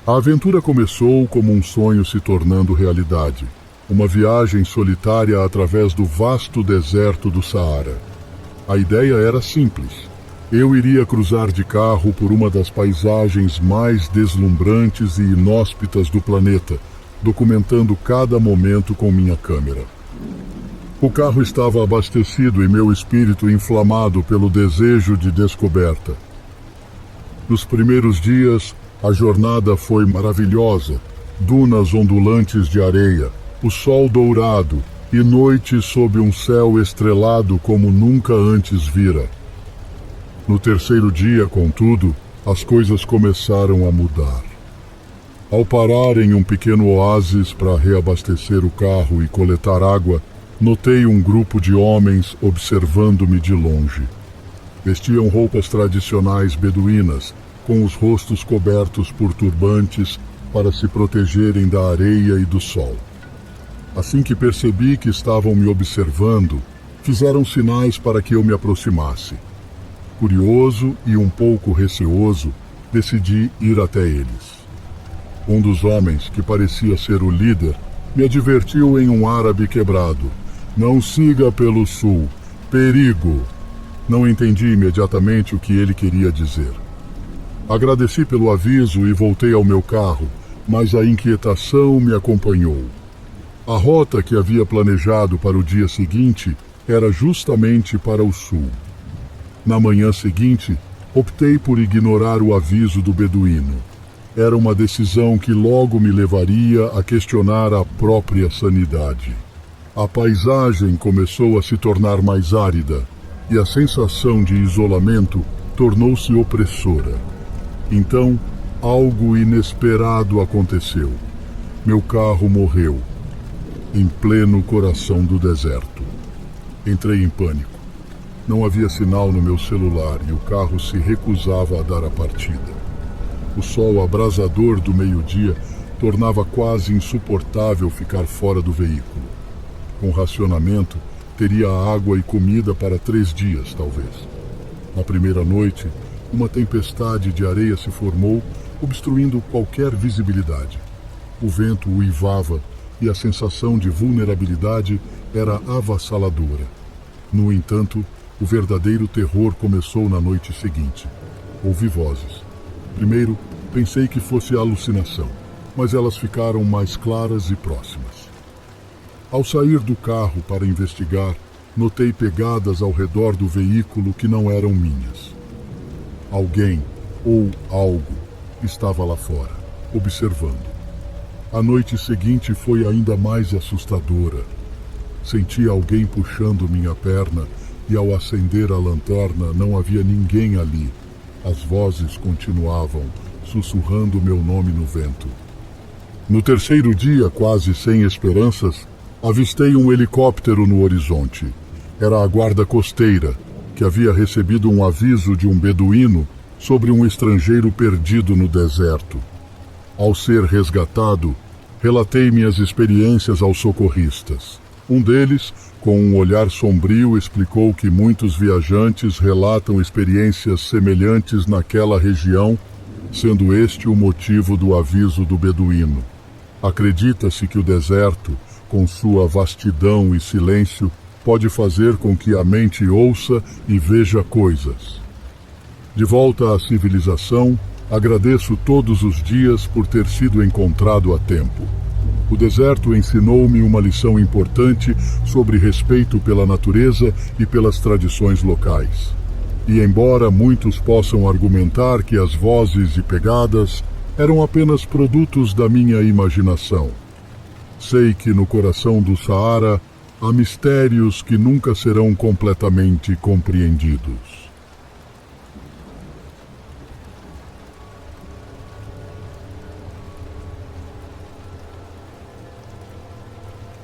A aventura começou como um sonho se tornando realidade. Uma viagem solitária através do vasto deserto do Saara. A ideia era simples. Eu iria cruzar de carro por uma das paisagens mais deslumbrantes e inóspitas do planeta, documentando cada momento com minha câmera. O carro estava abastecido e meu espírito inflamado pelo desejo de descoberta. Nos primeiros dias, a jornada foi maravilhosa. Dunas ondulantes de areia, o sol dourado e noite sob um céu estrelado como nunca antes vira. No terceiro dia, contudo, as coisas começaram a mudar. Ao parar em um pequeno oásis para reabastecer o carro e coletar água, notei um grupo de homens observando-me de longe. Vestiam roupas tradicionais beduínas, com os rostos cobertos por turbantes para se protegerem da areia e do sol. Assim que percebi que estavam me observando, fizeram sinais para que eu me aproximasse. Curioso e um pouco receoso, decidi ir até eles. Um dos homens, que parecia ser o líder, me advertiu em um árabe quebrado: "Não siga pelo sul. Perigo!" Não entendi imediatamente o que ele queria dizer. Agradeci pelo aviso e voltei ao meu carro, mas a inquietação me acompanhou. A rota que havia planejado para o dia seguinte era justamente para o sul. Na manhã seguinte, optei por ignorar o aviso do beduíno. Era uma decisão que logo me levaria a questionar a própria sanidade. A paisagem começou a se tornar mais árida e a sensação de isolamento tornou-se opressora. Então, algo inesperado aconteceu. Meu carro morreu, em pleno coração do deserto. Entrei em pânico. Não havia sinal no meu celular e o carro se recusava a dar a partida. O sol abrasador do meio-dia tornava quase insuportável ficar fora do veículo. Com racionamento, teria água e comida para 3 dias, talvez. Na primeira noite, uma tempestade de areia se formou, obstruindo qualquer visibilidade. O vento uivava e a sensação de vulnerabilidade era avassaladora. No entanto, o verdadeiro terror começou na noite seguinte. Ouvi vozes. Primeiro, pensei que fosse alucinação, mas elas ficaram mais claras e próximas. Ao sair do carro para investigar, notei pegadas ao redor do veículo que não eram minhas. Alguém, ou algo, estava lá fora, observando. A noite seguinte foi ainda mais assustadora. Senti alguém puxando minha perna e ao acender a lanterna não havia ninguém ali. As vozes continuavam, sussurrando meu nome no vento. No terceiro dia, quase sem esperanças, avistei um helicóptero no horizonte. Era a guarda costeira, que havia recebido um aviso de um beduíno sobre um estrangeiro perdido no deserto. Ao ser resgatado, relatei minhas experiências aos socorristas. Um deles, com um olhar sombrio, explicou que muitos viajantes relatam experiências semelhantes naquela região, sendo este o motivo do aviso do beduíno. Acredita-se que o deserto, com sua vastidão e silêncio, pode fazer com que a mente ouça e veja coisas. De volta à civilização, agradeço todos os dias por ter sido encontrado a tempo. O deserto ensinou-me uma lição importante sobre respeito pela natureza e pelas tradições locais. E embora muitos possam argumentar que as vozes e pegadas eram apenas produtos da minha imaginação, sei que no coração do Saara há mistérios que nunca serão completamente compreendidos.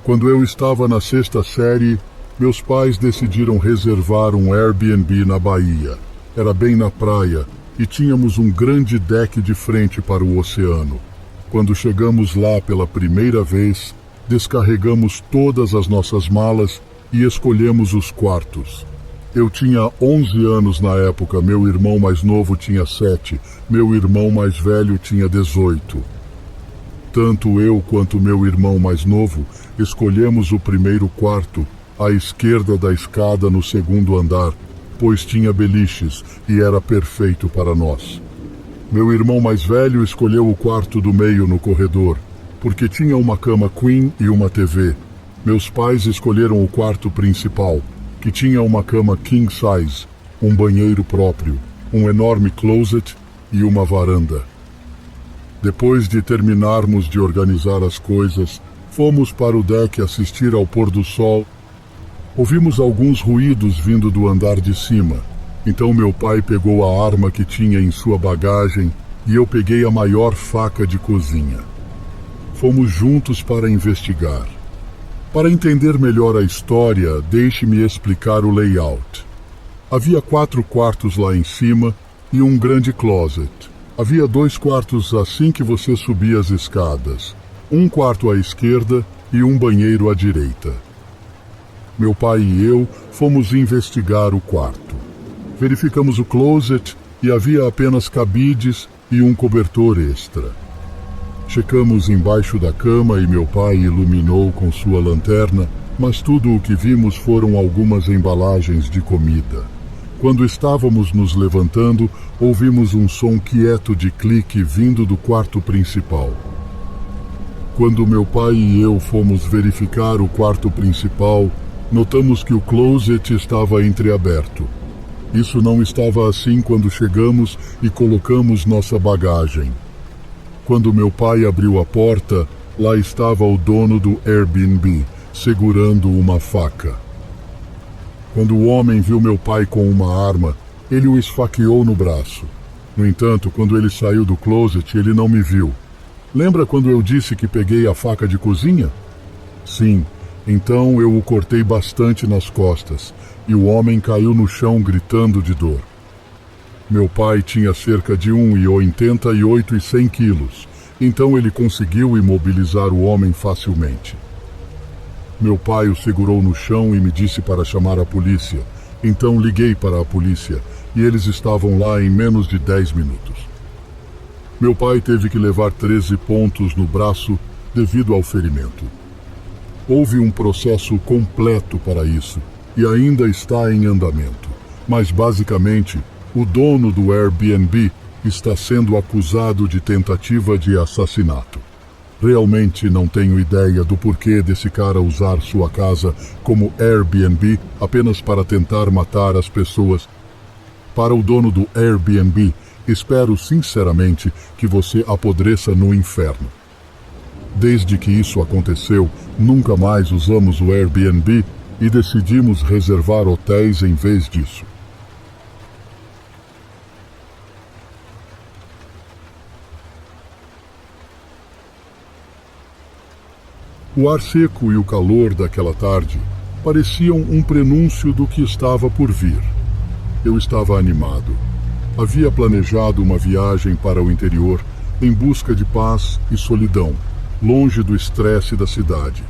Quando eu estava na 6ª série, meus pais decidiram reservar um Airbnb na Bahia. Era bem na praia e tínhamos um grande deck de frente para o oceano. Quando chegamos lá pela primeira vez, descarregamos todas as nossas malas e escolhemos os quartos. Eu tinha 11 anos na época, meu irmão mais novo tinha 7, meu irmão mais velho tinha 18. Tanto eu quanto meu irmão mais novo escolhemos o primeiro quarto, à esquerda da escada no segundo andar, pois tinha beliches e era perfeito para nós. Meu irmão mais velho escolheu o quarto do meio no corredor, porque tinha uma cama queen e uma TV. Meus pais escolheram o quarto principal, que tinha uma cama king size, um banheiro próprio, um enorme closet e uma varanda. Depois de terminarmos de organizar as coisas, fomos para o deck assistir ao pôr do sol. Ouvimos alguns ruídos vindo do andar de cima. Então meu pai pegou a arma que tinha em sua bagagem e eu peguei a maior faca de cozinha. Fomos juntos para investigar. Para entender melhor a história, deixe-me explicar o layout. Havia 4 quartos lá em cima e um grande closet. Havia 2 quartos assim que você subia as escadas, um quarto à esquerda e um banheiro à direita. Meu pai e eu fomos investigar o quarto. Verificamos o closet e havia apenas cabides e um cobertor extra. Checamos embaixo da cama e meu pai iluminou com sua lanterna, mas tudo o que vimos foram algumas embalagens de comida. Quando estávamos nos levantando, ouvimos um som quieto de clique vindo do quarto principal. Quando meu pai e eu fomos verificar o quarto principal, notamos que o closet estava entreaberto. Isso não estava assim quando chegamos e colocamos nossa bagagem. Quando meu pai abriu a porta, lá estava o dono do Airbnb, segurando uma faca. Quando o homem viu meu pai com uma arma, ele o esfaqueou no braço. No entanto, quando ele saiu do closet, ele não me viu. Lembra quando eu disse que peguei a faca de cozinha? Sim, então eu o cortei bastante nas costas, e o homem caiu no chão gritando de dor. Meu pai tinha cerca de 1,88 e 100 quilos, então ele conseguiu imobilizar o homem facilmente. Meu pai o segurou no chão e me disse para chamar a polícia. Então liguei para a polícia e eles estavam lá em menos de 10 minutos. Meu pai teve que levar 13 pontos no braço devido ao ferimento. Houve um processo completo para isso e ainda está em andamento, mas basicamente o dono do Airbnb está sendo acusado de tentativa de assassinato. Realmente não tenho ideia do porquê desse cara usar sua casa como Airbnb apenas para tentar matar as pessoas. Para o dono do Airbnb, espero sinceramente que você apodreça no inferno. Desde que isso aconteceu, nunca mais usamos o Airbnb e decidimos reservar hotéis em vez disso. O ar seco e o calor daquela tarde pareciam um prenúncio do que estava por vir. Eu estava animado. Havia planejado uma viagem para o interior em busca de paz e solidão, longe do estresse da cidade.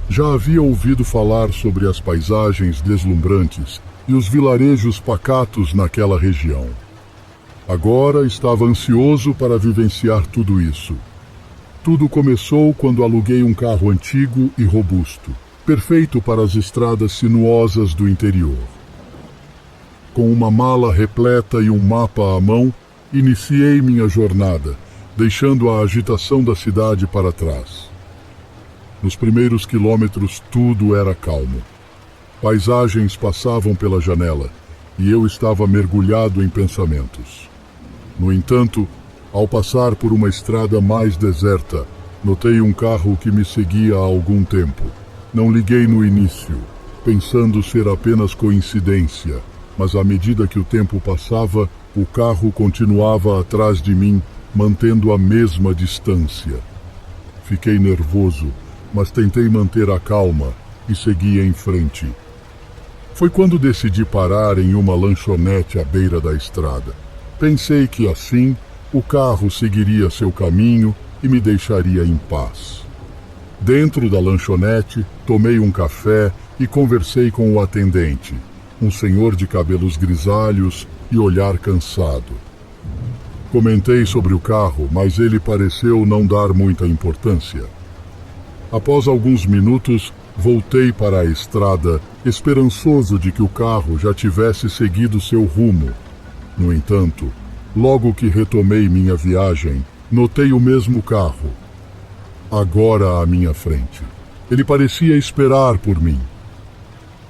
Já havia ouvido falar sobre as paisagens deslumbrantes e os vilarejos pacatos naquela região. Agora estava ansioso para vivenciar tudo isso. Tudo começou quando aluguei um carro antigo e robusto, perfeito para as estradas sinuosas do interior. Com uma mala repleta e um mapa à mão, iniciei minha jornada, deixando a agitação da cidade para trás. Nos primeiros quilômetros tudo era calmo. Paisagens passavam pela janela e eu estava mergulhado em pensamentos. No entanto, ao passar por uma estrada mais deserta, notei um carro que me seguia há algum tempo. Não liguei no início, pensando ser apenas coincidência, mas à medida que o tempo passava, o carro continuava atrás de mim, mantendo a mesma distância. Fiquei nervoso, mas tentei manter a calma e segui em frente. Foi quando decidi parar em uma lanchonete à beira da estrada. Pensei que assim o carro seguiria seu caminho e me deixaria em paz. Dentro da lanchonete, tomei um café e conversei com o atendente. um senhor de cabelos grisalhos e olhar cansado. Comentei sobre o carro, mas ele pareceu não dar muita importância. Após alguns minutos, voltei para a estrada, esperançoso de que o carro já tivesse seguido seu rumo. No entanto, logo que retomei minha viagem, notei o mesmo carro, agora à minha frente. Ele parecia esperar por mim.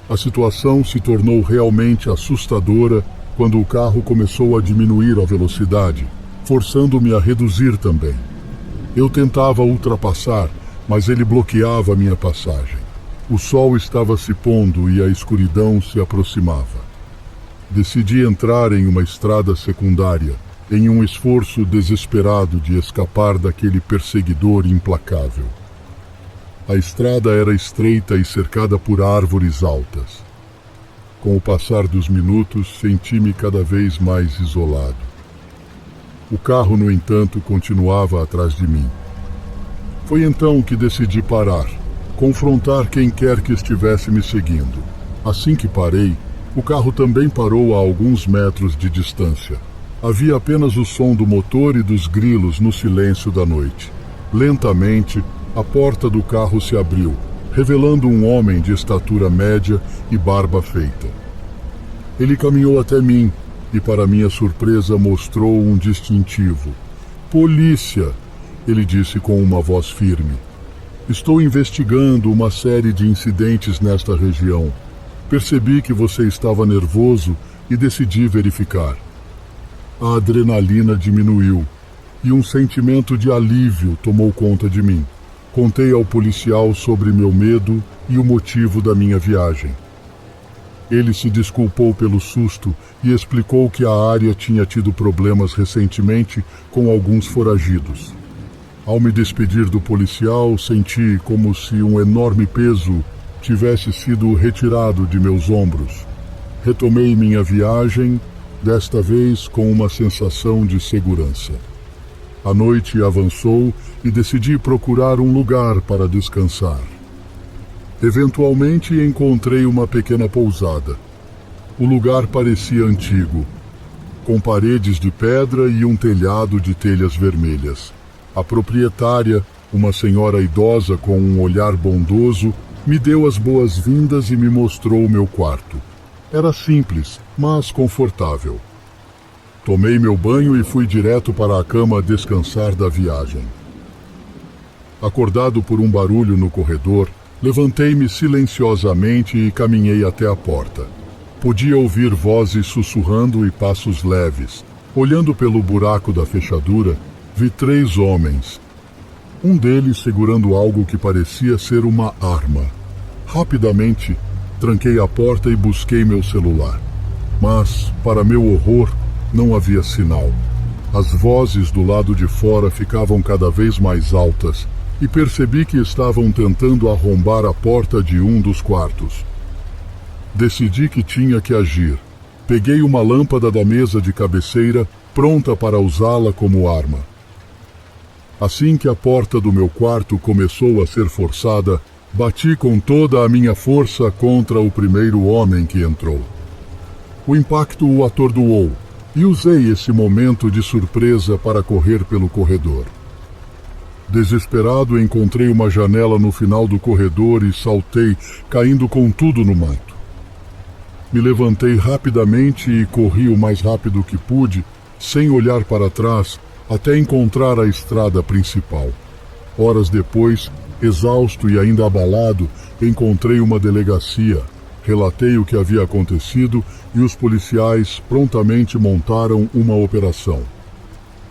A situação se tornou realmente assustadora quando o carro começou a diminuir a velocidade, forçando-me a reduzir também. Eu tentava ultrapassar, mas ele bloqueava minha passagem. O sol estava se pondo e a escuridão se aproximava. Decidi entrar em uma estrada secundária, em um esforço desesperado de escapar daquele perseguidor implacável. A estrada era estreita e cercada por árvores altas. Com o passar dos minutos, senti-me cada vez mais isolado. O carro, no entanto, continuava atrás de mim. Foi então que decidi parar, confrontar quem quer que estivesse me seguindo. Assim que parei, o carro também parou a alguns metros de distância. Havia apenas o som do motor e dos grilos no silêncio da noite. Lentamente, a porta do carro se abriu, revelando um homem de estatura média e barba feita. Ele caminhou até mim e, para minha surpresa, mostrou um distintivo. "Polícia", ele disse com uma voz firme. "Estou investigando uma série de incidentes nesta região. Percebi que você estava nervoso e decidi verificar." A adrenalina diminuiu e um sentimento de alívio tomou conta de mim. Contei ao policial sobre meu medo e o motivo da minha viagem. Ele se desculpou pelo susto e explicou que a área tinha tido problemas recentemente com alguns foragidos. Ao me despedir do policial, senti como se um enorme peso tivesse sido retirado de meus ombros. Retomei minha viagem, desta vez com uma sensação de segurança. A noite avançou e decidi procurar um lugar para descansar. Eventualmente encontrei uma pequena pousada. O lugar parecia antigo, com paredes de pedra e um telhado de telhas vermelhas. A proprietária, uma senhora idosa com um olhar bondoso, me deu as boas-vindas e me mostrou meu quarto. Era simples, mas confortável. Tomei meu banho e fui direto para a cama descansar da viagem. Acordado por um barulho no corredor, levantei-me silenciosamente e caminhei até a porta. Podia ouvir vozes sussurrando e passos leves. Olhando pelo buraco da fechadura, vi 3 homens. Um deles segurando algo que parecia ser uma arma. Rapidamente, tranquei a porta e busquei meu celular. Mas, para meu horror, não havia sinal. As vozes do lado de fora ficavam cada vez mais altas e percebi que estavam tentando arrombar a porta de um dos quartos. Decidi que tinha que agir. Peguei uma lâmpada da mesa de cabeceira, pronta para usá-la como arma. Assim que a porta do meu quarto começou a ser forçada, bati com toda a minha força contra o primeiro homem que entrou. O impacto o atordoou e usei esse momento de surpresa para correr pelo corredor. Desesperado, encontrei uma janela no final do corredor e saltei, caindo com tudo no mato. Me levantei rapidamente e corri o mais rápido que pude, sem olhar para trás, até encontrar a estrada principal. Horas depois, exausto e ainda abalado, encontrei uma delegacia. Relatei o que havia acontecido e os policiais prontamente montaram uma operação.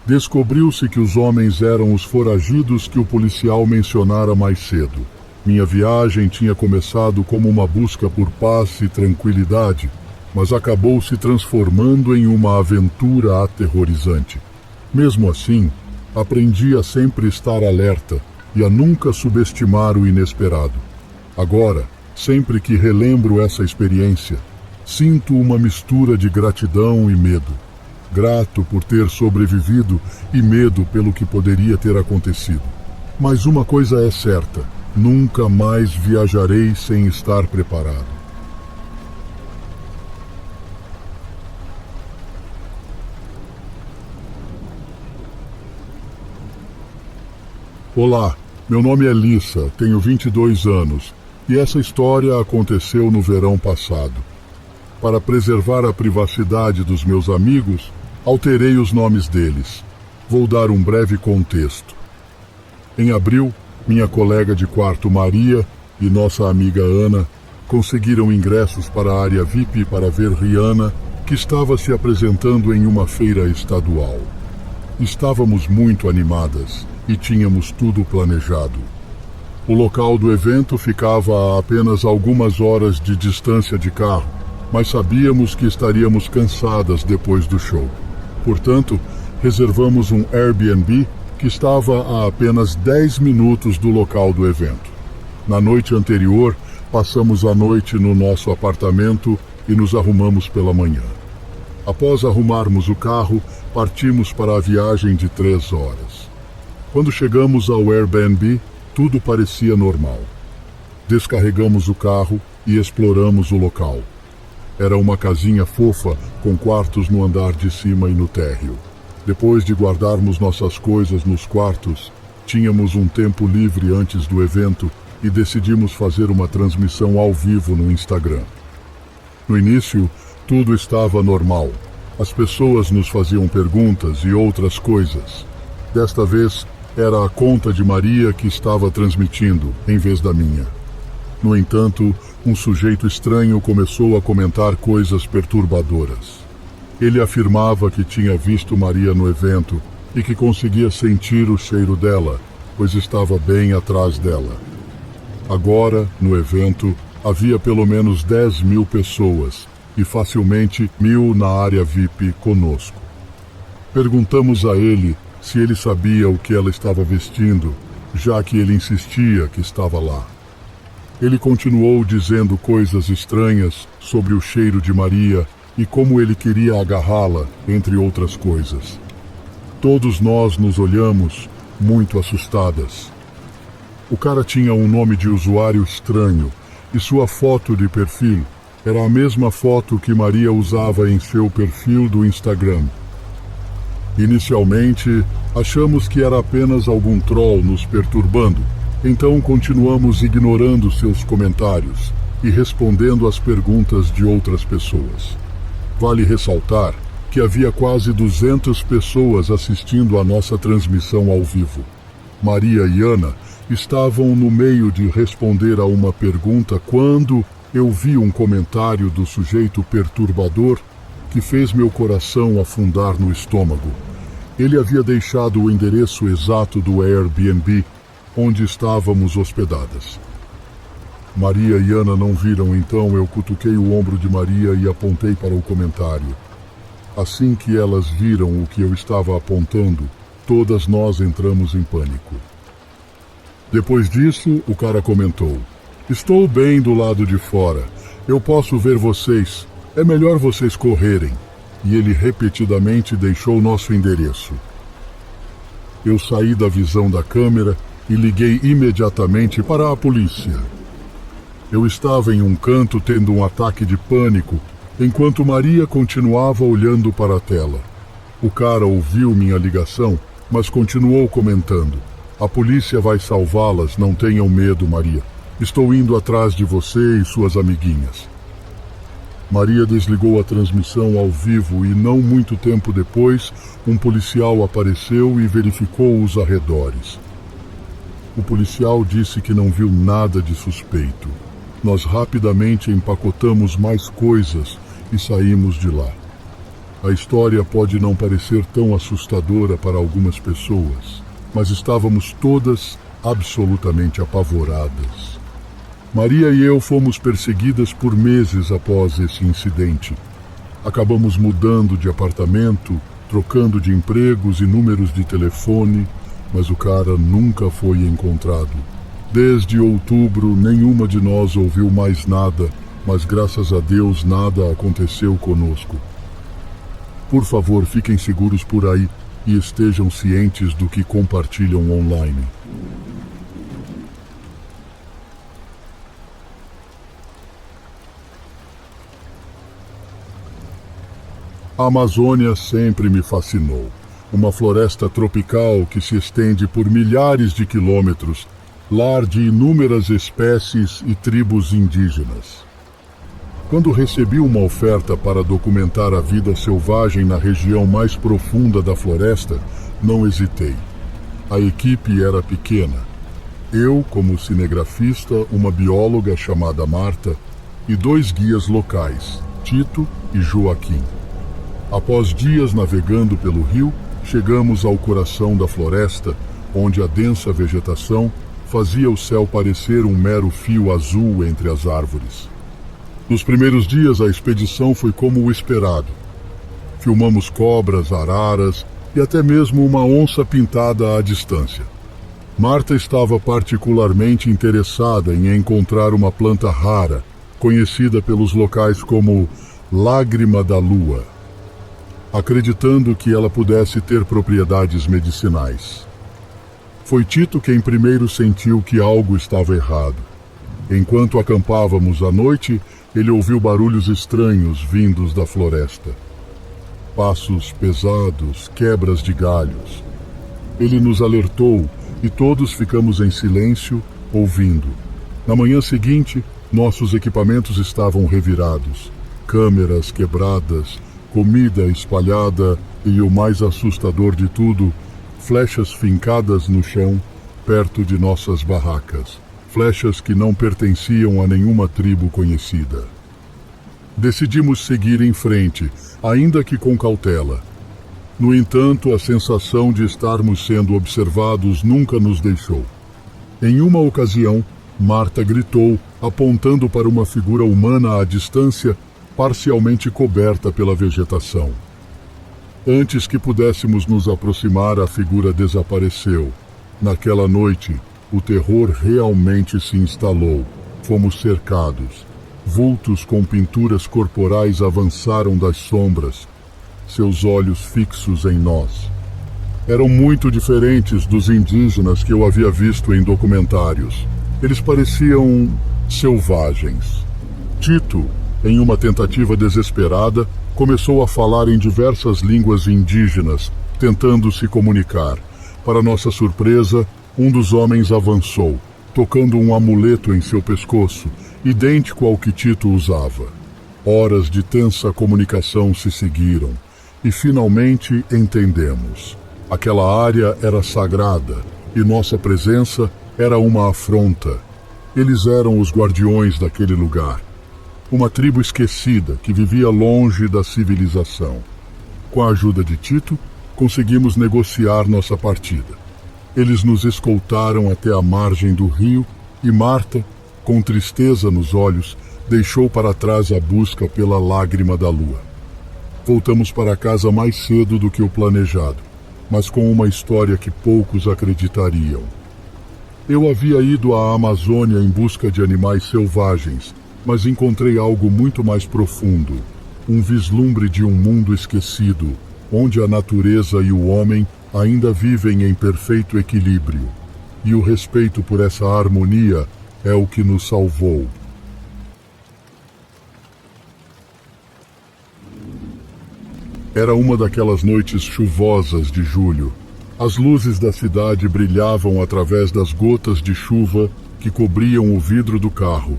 Descobriu-se que os homens eram os foragidos que o policial mencionara mais cedo. Minha viagem tinha começado como uma busca por paz e tranquilidade, mas acabou se transformando em uma aventura aterrorizante. Mesmo assim, aprendi a sempre estar alerta e a nunca subestimar o inesperado. Agora, sempre que relembro essa experiência, sinto uma mistura de gratidão e medo. Grato por ter sobrevivido e medo pelo que poderia ter acontecido. Mas uma coisa é certa: nunca mais viajarei sem estar preparado. Olá, meu nome é Lissa, tenho 22 anos e essa história aconteceu no verão passado. Para preservar a privacidade dos meus amigos, alterei os nomes deles. Vou dar um breve contexto. Em abril, minha colega de quarto Maria e nossa amiga Ana conseguiram ingressos para a área VIP para ver Rihanna, que estava se apresentando em uma feira estadual. Estávamos muito animadas e tínhamos tudo planejado. O local do evento ficava a apenas algumas horas de distância de carro, mas sabíamos que estaríamos cansadas depois do show. Portanto, reservamos um Airbnb que estava a apenas 10 minutos do local do evento. Na noite anterior, passamos a noite no nosso apartamento e nos arrumamos pela manhã. Após arrumarmos o carro, partimos para a viagem de 3 horas. Quando chegamos ao Airbnb, tudo parecia normal. Descarregamos o carro e exploramos o local. Era uma casinha fofa com quartos no andar de cima e no térreo. Depois de guardarmos nossas coisas nos quartos, tínhamos um tempo livre antes do evento e decidimos fazer uma transmissão ao vivo no Instagram. No início, tudo estava normal. As pessoas nos faziam perguntas e outras coisas. Desta vez, era a conta de Maria que estava transmitindo, em vez da minha. No entanto, um sujeito estranho começou a comentar coisas perturbadoras. Ele afirmava que tinha visto Maria no evento e que conseguia sentir o cheiro dela, pois estava bem atrás dela. Agora, no evento, havia pelo menos 10.000 pessoas e facilmente 1.000 na área VIP conosco. Perguntamos a ele se ele sabia o que ela estava vestindo, já que ele insistia que estava lá. Ele continuou dizendo coisas estranhas sobre o cheiro de Maria e como ele queria agarrá-la, entre outras coisas. Todos nós nos olhamos, muito assustadas. O cara tinha um nome de usuário estranho e sua foto de perfil era a mesma foto que Maria usava em seu perfil do Instagram. Inicialmente, achamos que era apenas algum troll nos perturbando, então continuamos ignorando seus comentários e respondendo às perguntas de outras pessoas. Vale ressaltar que havia quase 200 pessoas assistindo à nossa transmissão ao vivo. Maria e Ana estavam no meio de responder a uma pergunta quando eu vi um comentário do sujeito perturbador que fez meu coração afundar no estômago. Ele havia deixado o endereço exato do Airbnb onde estávamos hospedadas. Maria e Ana não viram, então eu cutuquei o ombro de Maria e apontei para o comentário. Assim que elas viram o que eu estava apontando, todas nós entramos em pânico. Depois disso, o cara comentou: "Estou bem do lado de fora. Eu posso ver vocês. É melhor vocês correrem." E ele repetidamente deixou nosso endereço. Eu saí da visão da câmera e liguei imediatamente para a polícia. Eu estava em um canto tendo um ataque de pânico, enquanto Maria continuava olhando para a tela. O cara ouviu minha ligação, mas continuou comentando: "A polícia vai salvá-las, não tenham medo, Maria. Estou indo atrás de você e suas amiguinhas." Maria desligou a transmissão ao vivo e não muito tempo depois, um policial apareceu e verificou os arredores. O policial disse que não viu nada de suspeito. Nós rapidamente empacotamos mais coisas e saímos de lá. A história pode não parecer tão assustadora para algumas pessoas, mas estávamos todas absolutamente apavoradas. Maria e eu fomos perseguidas por meses após esse incidente. Acabamos mudando de apartamento, trocando de empregos e números de telefone, mas o cara nunca foi encontrado. Desde outubro, nenhuma de nós ouviu mais nada, mas graças a Deus nada aconteceu conosco. Por favor, fiquem seguros por aí e estejam cientes do que compartilham online. A Amazônia sempre me fascinou. uma floresta tropical que se estende por milhares de quilômetros, lar de inúmeras espécies e tribos indígenas. Quando recebi uma oferta para documentar a vida selvagem na região mais profunda da floresta, não hesitei. A equipe era pequena. Eu, como cinegrafista, uma bióloga chamada Marta e 2 guias locais, Tito e Joaquim. Após dias navegando pelo rio, chegamos ao coração da floresta, onde a densa vegetação fazia o céu parecer um mero fio azul entre as árvores. Nos primeiros dias, a expedição foi como o esperado. Filmamos cobras, araras e até mesmo uma onça pintada à distância. Marta estava particularmente interessada em encontrar uma planta rara, conhecida pelos locais como lágrima da lua, acreditando que ela pudesse ter propriedades medicinais. Foi Tito quem primeiro sentiu que algo estava errado. Enquanto acampávamos à noite, ele ouviu barulhos estranhos vindos da floresta. Passos pesados, quebras de galhos. Ele nos alertou e todos ficamos em silêncio, ouvindo. Na manhã seguinte, nossos equipamentos estavam revirados. Câmeras quebradas, comida espalhada e, o mais assustador de tudo, flechas fincadas no chão, perto de nossas barracas. Flechas que não pertenciam a nenhuma tribo conhecida. Decidimos seguir em frente, ainda que com cautela. No entanto, a sensação de estarmos sendo observados nunca nos deixou. Em uma ocasião, Marta gritou, apontando para uma figura humana à distância, parcialmente coberta pela vegetação. Antes que pudéssemos nos aproximar, a figura desapareceu. Naquela noite, o terror realmente se instalou. Fomos cercados. Vultos com pinturas corporais avançaram das sombras, seus olhos fixos em nós. Eram muito diferentes dos indígenas que eu havia visto em documentários. Eles pareciam selvagens. Tito, em uma tentativa desesperada, começou a falar em diversas línguas indígenas, tentando se comunicar. Para nossa surpresa, um dos homens avançou, tocando um amuleto em seu pescoço, idêntico ao que Tito usava. Horas de tensa comunicação se seguiram, e finalmente entendemos. Aquela área era sagrada, e nossa presença era uma afronta. Eles eram os guardiões daquele lugar. Uma tribo esquecida que vivia longe da civilização. Com a ajuda de Tito, conseguimos negociar nossa partida. Eles nos escoltaram até a margem do rio e Marta, com tristeza nos olhos, deixou para trás a busca pela lágrima da lua. Voltamos para casa mais cedo do que o planejado, mas com uma história que poucos acreditariam. Eu havia ido à Amazônia em busca de animais selvagens, mas encontrei algo muito mais profundo, um vislumbre de um mundo esquecido, onde a natureza e o homem ainda vivem em perfeito equilíbrio, e o respeito por essa harmonia é o que nos salvou. Era uma daquelas noites chuvosas de julho. As luzes da cidade brilhavam através das gotas de chuva que cobriam o vidro do carro,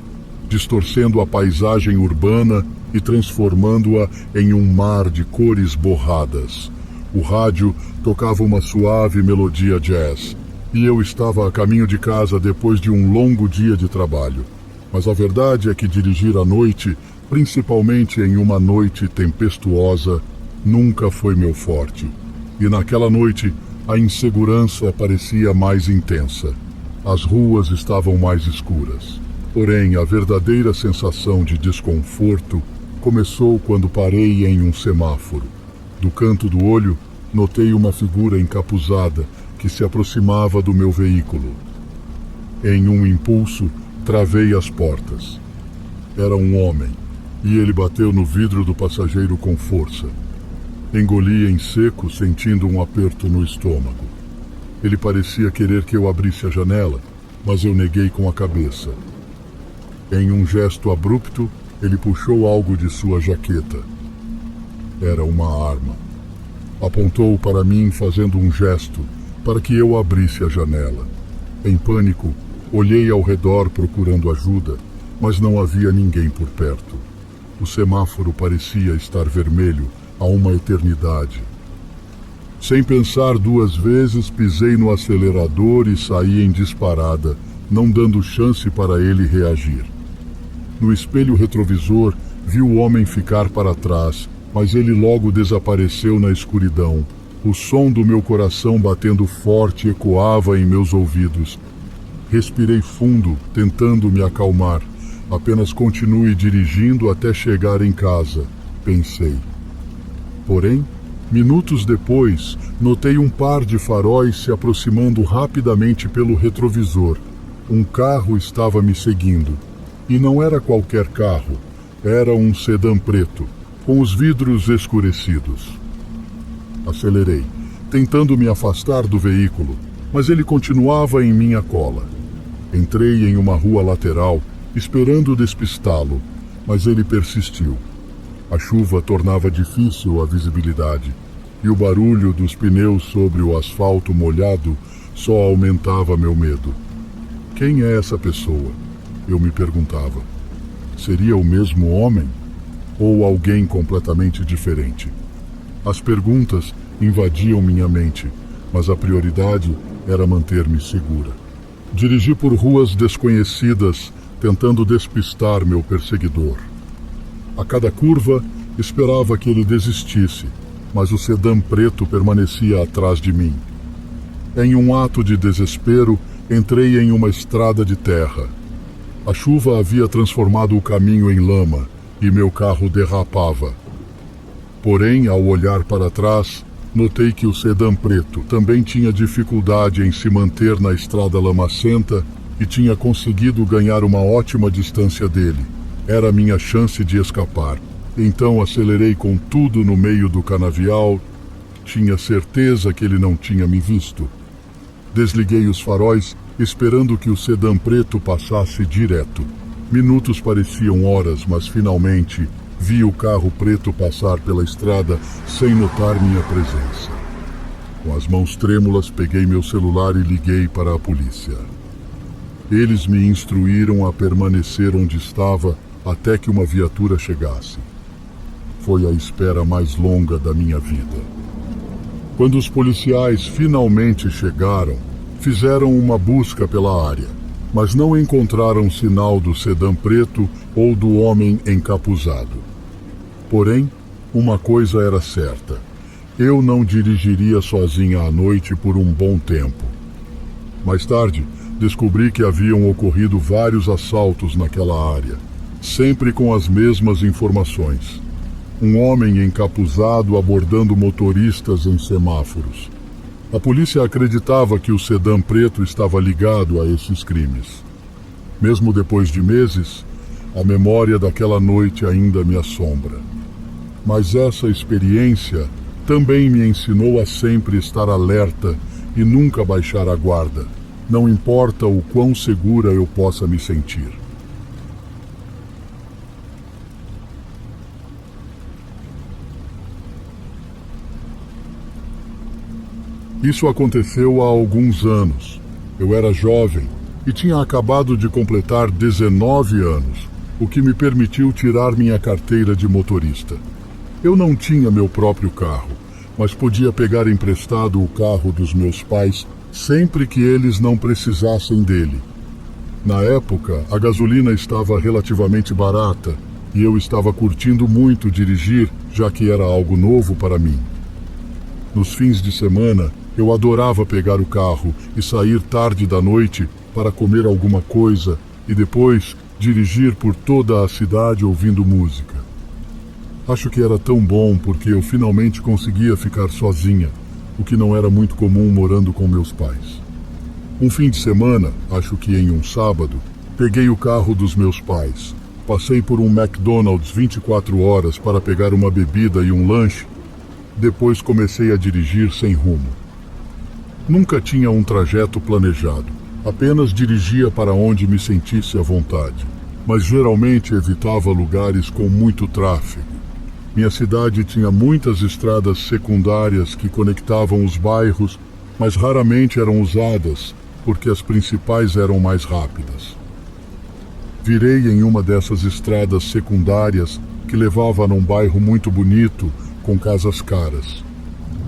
distorcendo a paisagem urbana e transformando-a em um mar de cores borradas. O rádio tocava uma suave melodia jazz, e eu estava a caminho de casa depois de um longo dia de trabalho. Mas a verdade é que dirigir à noite, principalmente em uma noite tempestuosa, nunca foi meu forte. E naquela noite, a insegurança parecia mais intensa. As ruas estavam mais escuras. Porém, a verdadeira sensação de desconforto começou quando parei em um semáforo. Do canto do olho, notei uma figura encapuzada que se aproximava do meu veículo. Em um impulso, travei as portas. Era um homem, e ele bateu no vidro do passageiro com força. Engoli em seco, sentindo um aperto no estômago. Ele parecia querer que eu abrisse a janela, mas eu neguei com a cabeça. Em um gesto abrupto, ele puxou algo de sua jaqueta. Era uma arma. Apontou para mim fazendo um gesto para que eu abrisse a janela. Em pânico, olhei ao redor procurando ajuda, mas não havia ninguém por perto. O semáforo parecia estar vermelho há uma eternidade. Sem pensar duas vezes, pisei no acelerador e saí em disparada, não dando chance para ele reagir. No espelho retrovisor, vi o homem ficar para trás, mas ele logo desapareceu na escuridão. O som do meu coração batendo forte ecoava em meus ouvidos. Respirei fundo, tentando me acalmar. Apenas continue dirigindo até chegar em casa, pensei. Porém, minutos depois, notei um par de faróis se aproximando rapidamente pelo retrovisor. Um carro estava me seguindo. E não era qualquer carro. Era um sedã preto, com os vidros escurecidos. Acelerei, tentando me afastar do veículo, mas ele continuava em minha cola. Entrei em uma rua lateral, esperando despistá-lo, mas ele persistiu. A chuva tornava difícil a visibilidade, e o barulho dos pneus sobre o asfalto molhado só aumentava meu medo. Quem é essa pessoa? Eu me perguntava. Seria o mesmo homem? Ou alguém completamente diferente? As perguntas invadiam minha mente, mas a prioridade era manter-me segura. Dirigi por ruas desconhecidas, tentando despistar meu perseguidor. A cada curva, esperava que ele desistisse, mas o sedã preto permanecia atrás de mim. Em um ato de desespero, entrei em uma estrada de terra. A chuva havia transformado o caminho em lama e meu carro derrapava. Porém, ao olhar para trás, notei que o sedã preto também tinha dificuldade em se manter na estrada lamacenta e tinha conseguido ganhar uma ótima distância dele. Era minha chance de escapar. Então acelerei com tudo no meio do canavial. Tinha certeza que ele não tinha me visto. Desliguei os faróis, esperando que o sedã preto passasse direto. Minutos pareciam horas, mas finalmente vi o carro preto passar pela estrada sem notar minha presença. Com as mãos trêmulas, peguei meu celular e liguei para a polícia. Eles me instruíram a permanecer onde estava até que uma viatura chegasse. Foi a espera mais longa da minha vida. Quando os policiais finalmente chegaram, fizeram uma busca pela área, mas não encontraram sinal do sedã preto ou do homem encapuzado. Porém, uma coisa era certa: eu não dirigiria sozinha à noite por um bom tempo. Mais tarde, descobri que haviam ocorrido vários assaltos naquela área, sempre com as mesmas informações. Um homem encapuzado abordando motoristas em semáforos. A polícia acreditava que o sedã preto estava ligado a esses crimes. Mesmo depois de meses, a memória daquela noite ainda me assombra. Mas essa experiência também me ensinou a sempre estar alerta e nunca baixar a guarda, não importa o quão segura eu possa me sentir. Isso aconteceu há alguns anos. Eu era jovem e tinha acabado de completar 19 anos, o que me permitiu tirar minha carteira de motorista. Eu não tinha meu próprio carro, mas podia pegar emprestado o carro dos meus pais sempre que eles não precisassem dele. Na época, a gasolina estava relativamente barata e eu estava curtindo muito dirigir, já que era algo novo para mim. Nos fins de semana, eu adorava pegar o carro e sair tarde da noite para comer alguma coisa e depois dirigir por toda a cidade ouvindo música. Acho que era tão bom porque eu finalmente conseguia ficar sozinha, o que não era muito comum morando com meus pais. Um fim de semana, acho que em um sábado, peguei o carro dos meus pais. Passei por um McDonald's 24 horas para pegar uma bebida e um lanche. Depois comecei a dirigir sem rumo. Nunca tinha um trajeto planejado, apenas dirigia para onde me sentisse à vontade, mas geralmente evitava lugares com muito tráfego. Minha cidade tinha muitas estradas secundárias que conectavam os bairros, mas raramente eram usadas, porque as principais eram mais rápidas. Virei em uma dessas estradas secundárias que levava a um bairro muito bonito, com casas caras.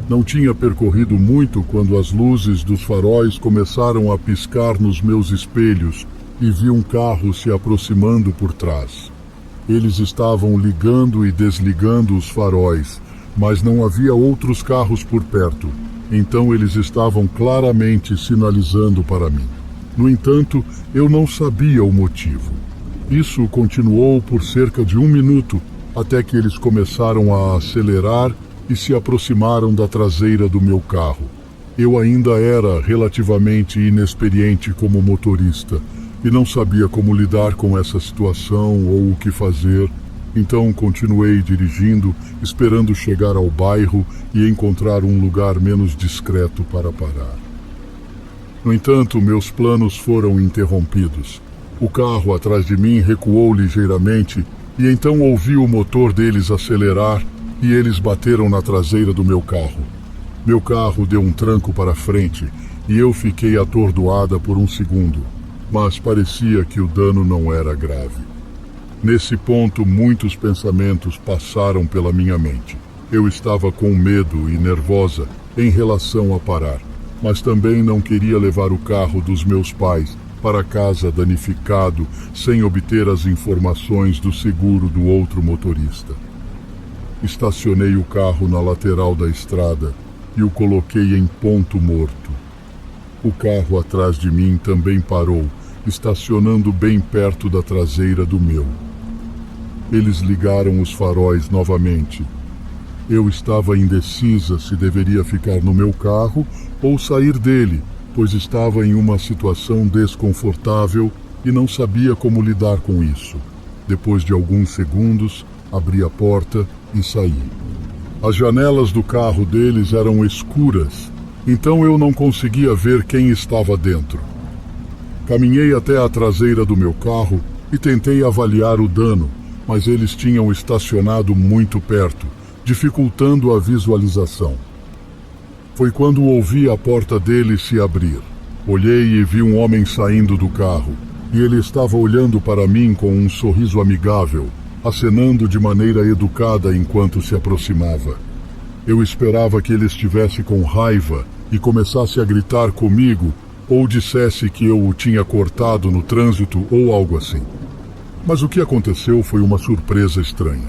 Não tinha percorrido muito quando as luzes dos faróis começaram a piscar nos meus espelhos e vi um carro se aproximando por trás. Eles estavam ligando e desligando os faróis, mas não havia outros carros por perto, então eles estavam claramente sinalizando para mim. No entanto, eu não sabia o motivo. Isso continuou por cerca de 1 minuto, até que eles começaram a acelerar e se aproximaram da traseira do meu carro. Eu ainda era relativamente inexperiente como motorista e não sabia como lidar com essa situação ou o que fazer, então continuei dirigindo, esperando chegar ao bairro e encontrar um lugar menos discreto para parar. No entanto, meus planos foram interrompidos. O carro atrás de mim recuou ligeiramente e então ouvi o motor deles acelerar e eles bateram na traseira do meu carro. Meu carro deu um tranco para frente e eu fiquei atordoada por 1 segundo, mas parecia que o dano não era grave. Nesse ponto, muitos pensamentos passaram pela minha mente. Eu estava com medo e nervosa em relação a parar, mas também não queria levar o carro dos meus pais para casa danificado sem obter as informações do seguro do outro motorista. Estacionei o carro na lateral da estrada e o coloquei em ponto morto. O carro atrás de mim também parou, estacionando bem perto da traseira do meu. Eles ligaram os faróis novamente. Eu estava indecisa se deveria ficar no meu carro ou sair dele, pois estava em uma situação desconfortável e não sabia como lidar com isso. Depois de alguns segundos, abri a porta e saí. As janelas do carro deles eram escuras, então eu não conseguia ver quem estava dentro. Caminhei até a traseira do meu carro e tentei avaliar o dano, mas eles tinham estacionado muito perto, dificultando a visualização. Foi quando ouvi a porta dele se abrir. Olhei e vi um homem saindo do carro, e ele estava olhando para mim com um sorriso amigável, acenando de maneira educada enquanto se aproximava. Eu esperava que ele estivesse com raiva e começasse a gritar comigo, ou dissesse que eu o tinha cortado no trânsito ou algo assim. Mas o que aconteceu foi uma surpresa estranha.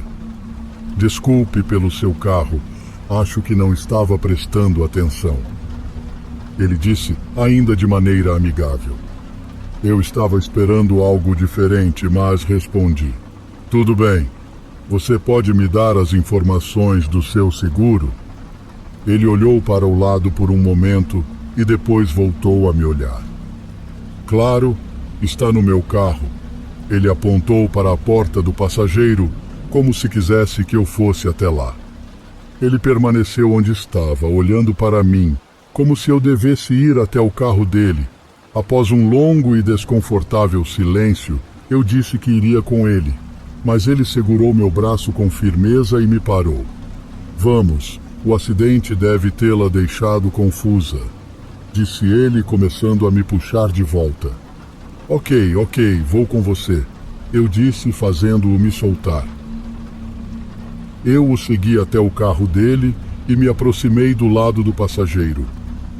Desculpe pelo seu carro. Acho que não estava prestando atenção. Ele disse, ainda de maneira amigável. Eu estava esperando algo diferente, mas respondi. Tudo bem. Você pode me dar as informações do seu seguro? Ele olhou para o lado por um momento e depois voltou a me olhar. Claro, está no meu carro. Ele apontou para a porta do passageiro, como se quisesse que eu fosse até lá. Ele permaneceu onde estava, olhando para mim, como se eu devesse ir até o carro dele. Após um longo e desconfortável silêncio, eu disse que iria com ele, mas ele segurou meu braço com firmeza e me parou. Vamos, o acidente deve tê-la deixado confusa, disse ele, começando a me puxar de volta. Ok, vou com você, eu disse, fazendo-o me soltar. Eu o segui até o carro dele e me aproximei do lado do passageiro.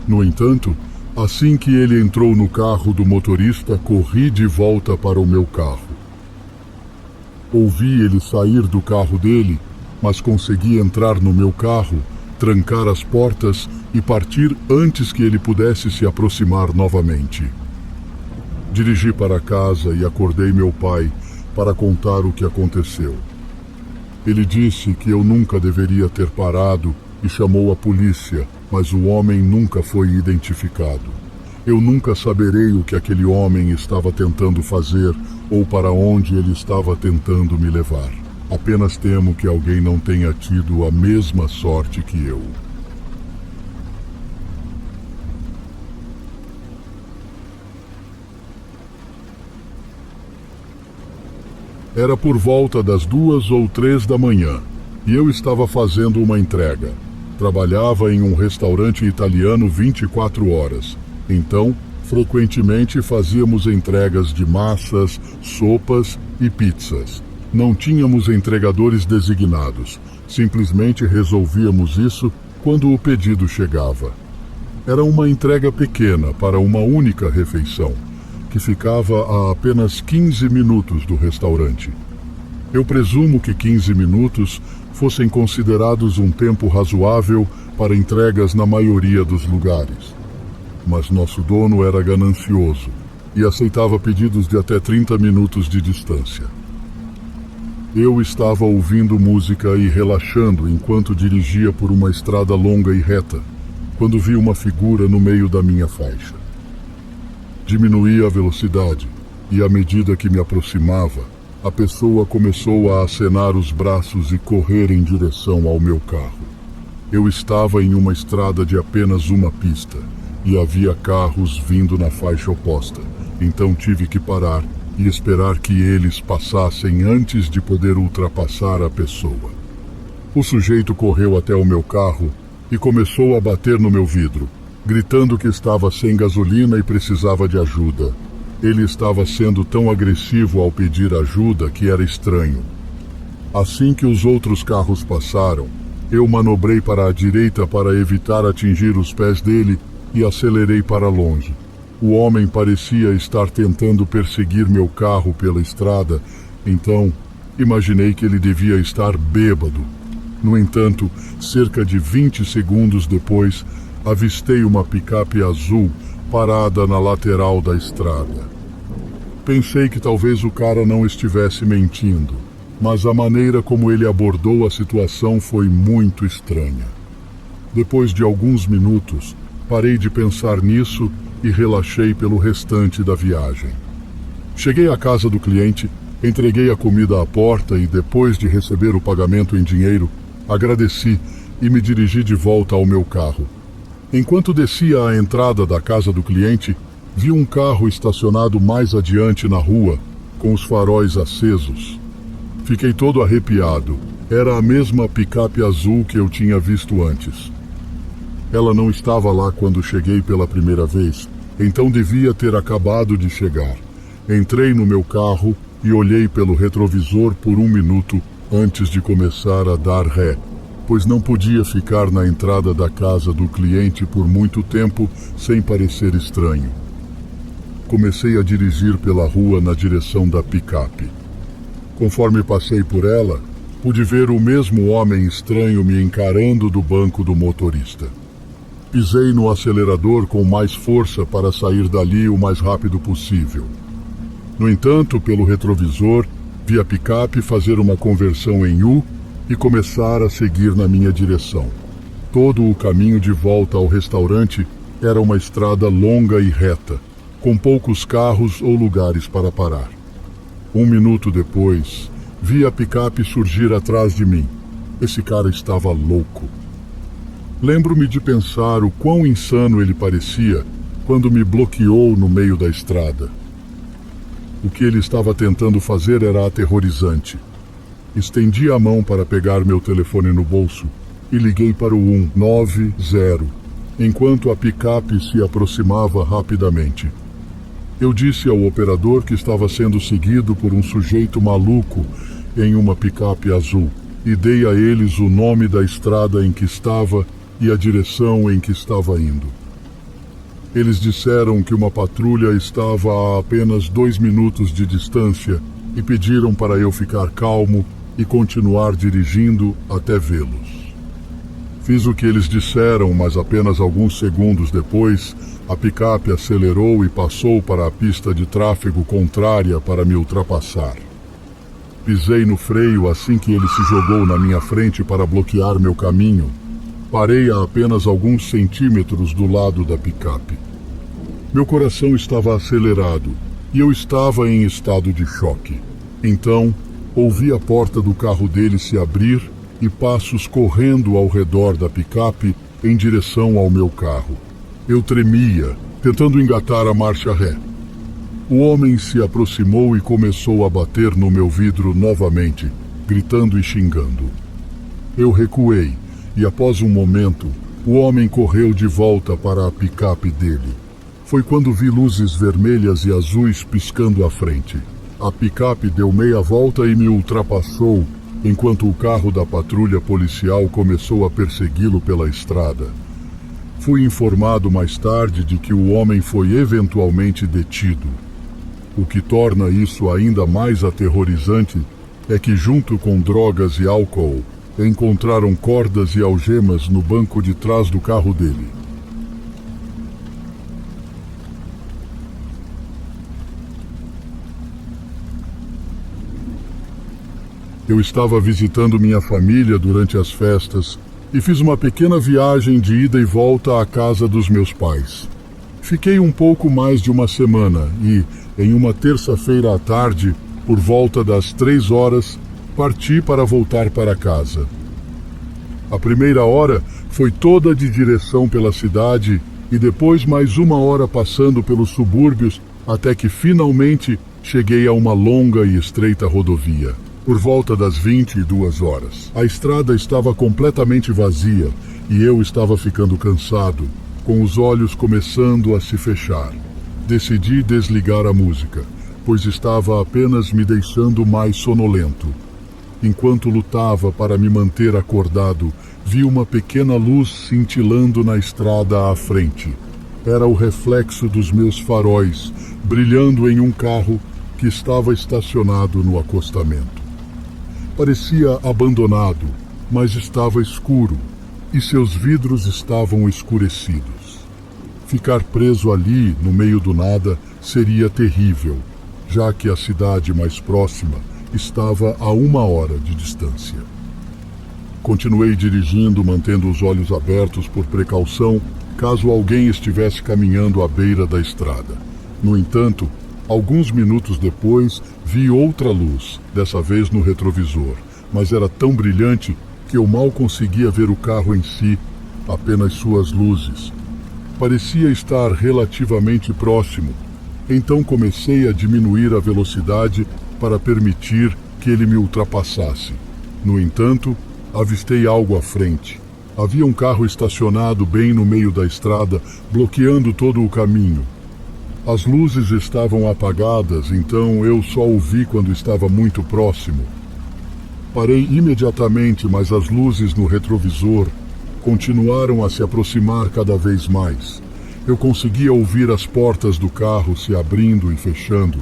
No entanto, assim que ele entrou no carro do motorista, corri de volta para o meu carro. Ouvi ele sair do carro dele, mas consegui entrar no meu carro, trancar as portas e partir antes que ele pudesse se aproximar novamente. Dirigi para casa e acordei meu pai para contar o que aconteceu. Ele disse que eu nunca deveria ter parado e chamou a polícia, mas o homem nunca foi identificado. Eu nunca saberei o que aquele homem estava tentando fazer ou para onde ele estava tentando me levar. Apenas temo que alguém não tenha tido a mesma sorte que eu. Era por volta das 2 ou 3 da manhã. e eu estava fazendo uma entrega. Trabalhava em um restaurante italiano 24 horas. Então, frequentemente fazíamos entregas de massas, sopas e pizzas. Não tínhamos entregadores designados. Simplesmente resolvíamos isso quando o pedido chegava. Era uma entrega pequena para uma única refeição, que ficava a apenas 15 minutos do restaurante. Eu presumo que 15 minutos fossem considerados um tempo razoável para entregas na maioria dos lugares. Mas nosso dono era ganancioso e aceitava pedidos de até 30 minutos de distância. Eu estava ouvindo música e relaxando enquanto dirigia por uma estrada longa e reta, quando vi uma figura no meio da minha faixa. Diminuí a velocidade e, à medida que me aproximava, a pessoa começou a acenar os braços e correr em direção ao meu carro. Eu estava em uma estrada de apenas uma pista e havia carros vindo na faixa oposta, então tive que parar e esperar que eles passassem antes de poder ultrapassar a pessoa. O sujeito correu até o meu carro e começou a bater no meu vidro, gritando que estava sem gasolina e precisava de ajuda. Ele estava sendo tão agressivo ao pedir ajuda que era estranho. Assim que os outros carros passaram, eu manobrei para a direita para evitar atingir os pés dele e acelerei para longe. O homem parecia estar tentando perseguir meu carro pela estrada, então imaginei que ele devia estar bêbado. No entanto, cerca de 20 segundos depois, avistei uma picape azul parada na lateral da estrada. Pensei que talvez o cara não estivesse mentindo, mas a maneira como ele abordou a situação foi muito estranha. Depois de alguns minutos, parei de pensar nisso e relaxei pelo restante da viagem. Cheguei à casa do cliente, entreguei a comida à porta e, depois de receber o pagamento em dinheiro, agradeci e me dirigi de volta ao meu carro. Enquanto descia a entrada da casa do cliente, vi um carro estacionado mais adiante na rua, com os faróis acesos. Fiquei todo arrepiado. Era a mesma picape azul que eu tinha visto antes. Ela não estava lá quando cheguei pela primeira vez, então devia ter acabado de chegar. Entrei no meu carro e olhei pelo retrovisor por 1 minuto antes de começar a dar ré, pois não podia ficar na entrada da casa do cliente por muito tempo sem parecer estranho. Comecei a dirigir pela rua na direção da picape. Conforme passei por ela, pude ver o mesmo homem estranho me encarando do banco do motorista. Pisei no acelerador com mais força para sair dali o mais rápido possível. No entanto, pelo retrovisor, vi a picape fazer uma conversão em U e começar a seguir na minha direção. Todo o caminho de volta ao restaurante era uma estrada longa e reta, com poucos carros ou lugares para parar. 1 minuto depois, vi a picape surgir atrás de mim. Esse cara estava louco. Lembro-me de pensar o quão insano ele parecia quando me bloqueou no meio da estrada. O que ele estava tentando fazer era aterrorizante. Estendi a mão para pegar meu telefone no bolso e liguei para o 190, enquanto a picape se aproximava rapidamente. Eu disse ao operador que estava sendo seguido por um sujeito maluco em uma picape azul e dei a eles o nome da estrada em que estava e a direção em que estava indo. Eles disseram que uma patrulha estava a apenas 2 minutos de distância e pediram para eu ficar calmo e continuar dirigindo até vê-los. Fiz o que eles disseram, mas apenas alguns segundos depois, a picape acelerou e passou para a pista de tráfego contrária para me ultrapassar. Pisei no freio assim que ele se jogou na minha frente para bloquear meu caminho. Parei a apenas alguns centímetros do lado da picape. Meu coração estava acelerado e eu estava em estado de choque. Então, ouvi a porta do carro dele se abrir e passos correndo ao redor da picape em direção ao meu carro. Eu tremia, tentando engatar a marcha ré. O homem se aproximou e começou a bater no meu vidro novamente, gritando e xingando. Eu recuei e, após um momento, o homem correu de volta para a picape dele. Foi quando vi luzes vermelhas e azuis piscando à frente. A picape deu meia volta e me ultrapassou, enquanto o carro da patrulha policial começou a persegui-lo pela estrada. Fui informado mais tarde de que o homem foi eventualmente detido. O que torna isso ainda mais aterrorizante é que, junto com drogas e álcool, encontraram cordas e algemas no banco de trás do carro dele. Eu estava visitando minha família durante as festas e fiz uma pequena viagem de ida e volta à casa dos meus pais. Fiquei um pouco mais de uma semana e, em uma terça-feira à tarde, por volta das 3 horas, parti para voltar para casa. A primeira hora foi toda de direção pela cidade e depois mais uma hora passando pelos subúrbios até que finalmente cheguei a uma longa e estreita rodovia. Por volta das 22 horas, a estrada estava completamente vazia e eu estava ficando cansado, com os olhos começando a se fechar. Decidi desligar a música, pois estava apenas me deixando mais sonolento. Enquanto lutava para me manter acordado, vi uma pequena luz cintilando na estrada à frente. Era o reflexo dos meus faróis, brilhando em um carro que estava estacionado no acostamento. Parecia abandonado, mas estava escuro, e seus vidros estavam escurecidos. Ficar preso ali, no meio do nada, seria terrível, já que a cidade mais próxima estava a 1 hora de distância. Continuei dirigindo, mantendo os olhos abertos por precaução, caso alguém estivesse caminhando à beira da estrada. No entanto, alguns minutos depois, vi outra luz, dessa vez no retrovisor, mas era tão brilhante que eu mal conseguia ver o carro em si, apenas suas luzes. Parecia estar relativamente próximo, então comecei a diminuir a velocidade para permitir que ele me ultrapassasse. No entanto, avistei algo à frente. Havia um carro estacionado bem no meio da estrada, bloqueando todo o caminho. As luzes estavam apagadas, então eu só o vi quando estava muito próximo. Parei imediatamente, mas as luzes no retrovisor continuaram a se aproximar cada vez mais. Eu conseguia ouvir as portas do carro se abrindo e fechando,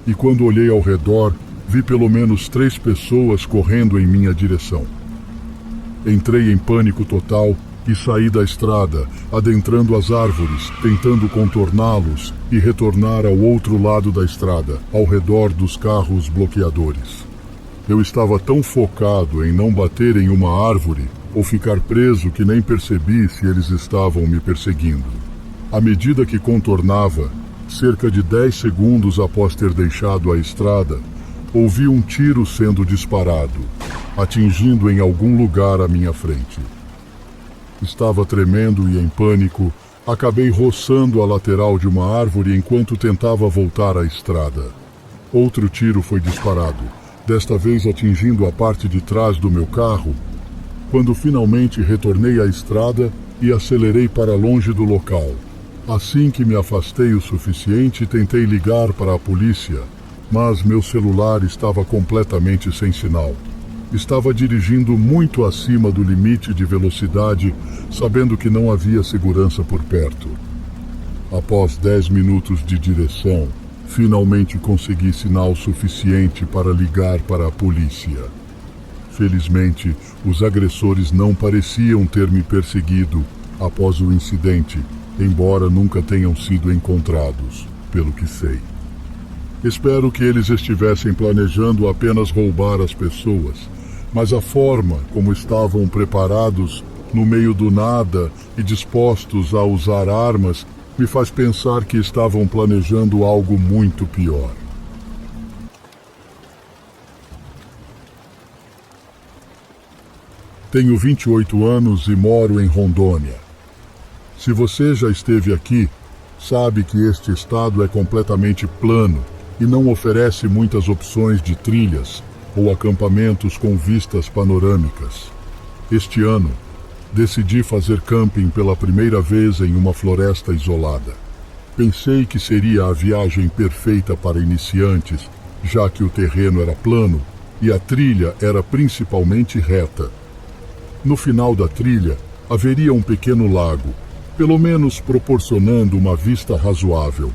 e quando olhei ao redor, vi pelo menos 3 pessoas correndo em minha direção. Entrei em pânico total e saí da estrada, adentrando as árvores, tentando contorná-los e retornar ao outro lado da estrada, ao redor dos carros bloqueadores. Eu estava tão focado em não bater em uma árvore ou ficar preso que nem percebi se eles estavam me perseguindo. À medida que contornava, cerca de 10 segundos após ter deixado a estrada, ouvi um tiro sendo disparado, atingindo em algum lugar à minha frente. Estava tremendo e em pânico, acabei roçando a lateral de uma árvore enquanto tentava voltar à estrada. Outro tiro foi disparado, desta vez atingindo a parte de trás do meu carro, quando finalmente retornei à estrada e acelerei para longe do local. Assim que me afastei o suficiente, tentei ligar para a polícia, mas meu celular estava completamente sem sinal. Estava dirigindo muito acima do limite de velocidade, sabendo que não havia segurança por perto. Após 10 minutos de direção, finalmente consegui sinal suficiente para ligar para a polícia. Felizmente, os agressores não pareciam ter me perseguido após o incidente, embora nunca tenham sido encontrados, pelo que sei. Espero que eles estivessem planejando apenas roubar as pessoas, mas a forma como estavam preparados no meio do nada e dispostos a usar armas me faz pensar que estavam planejando algo muito pior. Tenho 28 anos e moro em Rondônia. Se você já esteve aqui, sabe que este estado é completamente plano e não oferece muitas opções de trilhas ou acampamentos com vistas panorâmicas. Este ano, decidi fazer camping pela primeira vez em uma floresta isolada. Pensei que seria a viagem perfeita para iniciantes, já que o terreno era plano e a trilha era principalmente reta. No final da trilha, haveria um pequeno lago, pelo menos proporcionando uma vista razoável.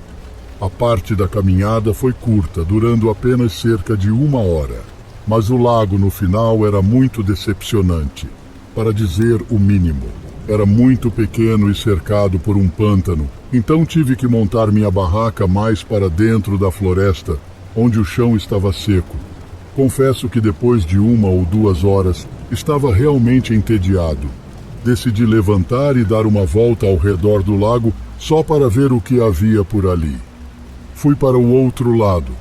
A parte da caminhada foi curta, durando apenas cerca de 1 hora, mas o lago no final era muito decepcionante, para dizer o mínimo. Era muito pequeno e cercado por um pântano, então tive que montar minha barraca mais para dentro da floresta, onde o chão estava seco. Confesso que depois de 1 ou 2 horas, estava realmente entediado. Decidi levantar e dar uma volta ao redor do lago só para ver o que havia por ali. Fui para o outro lado,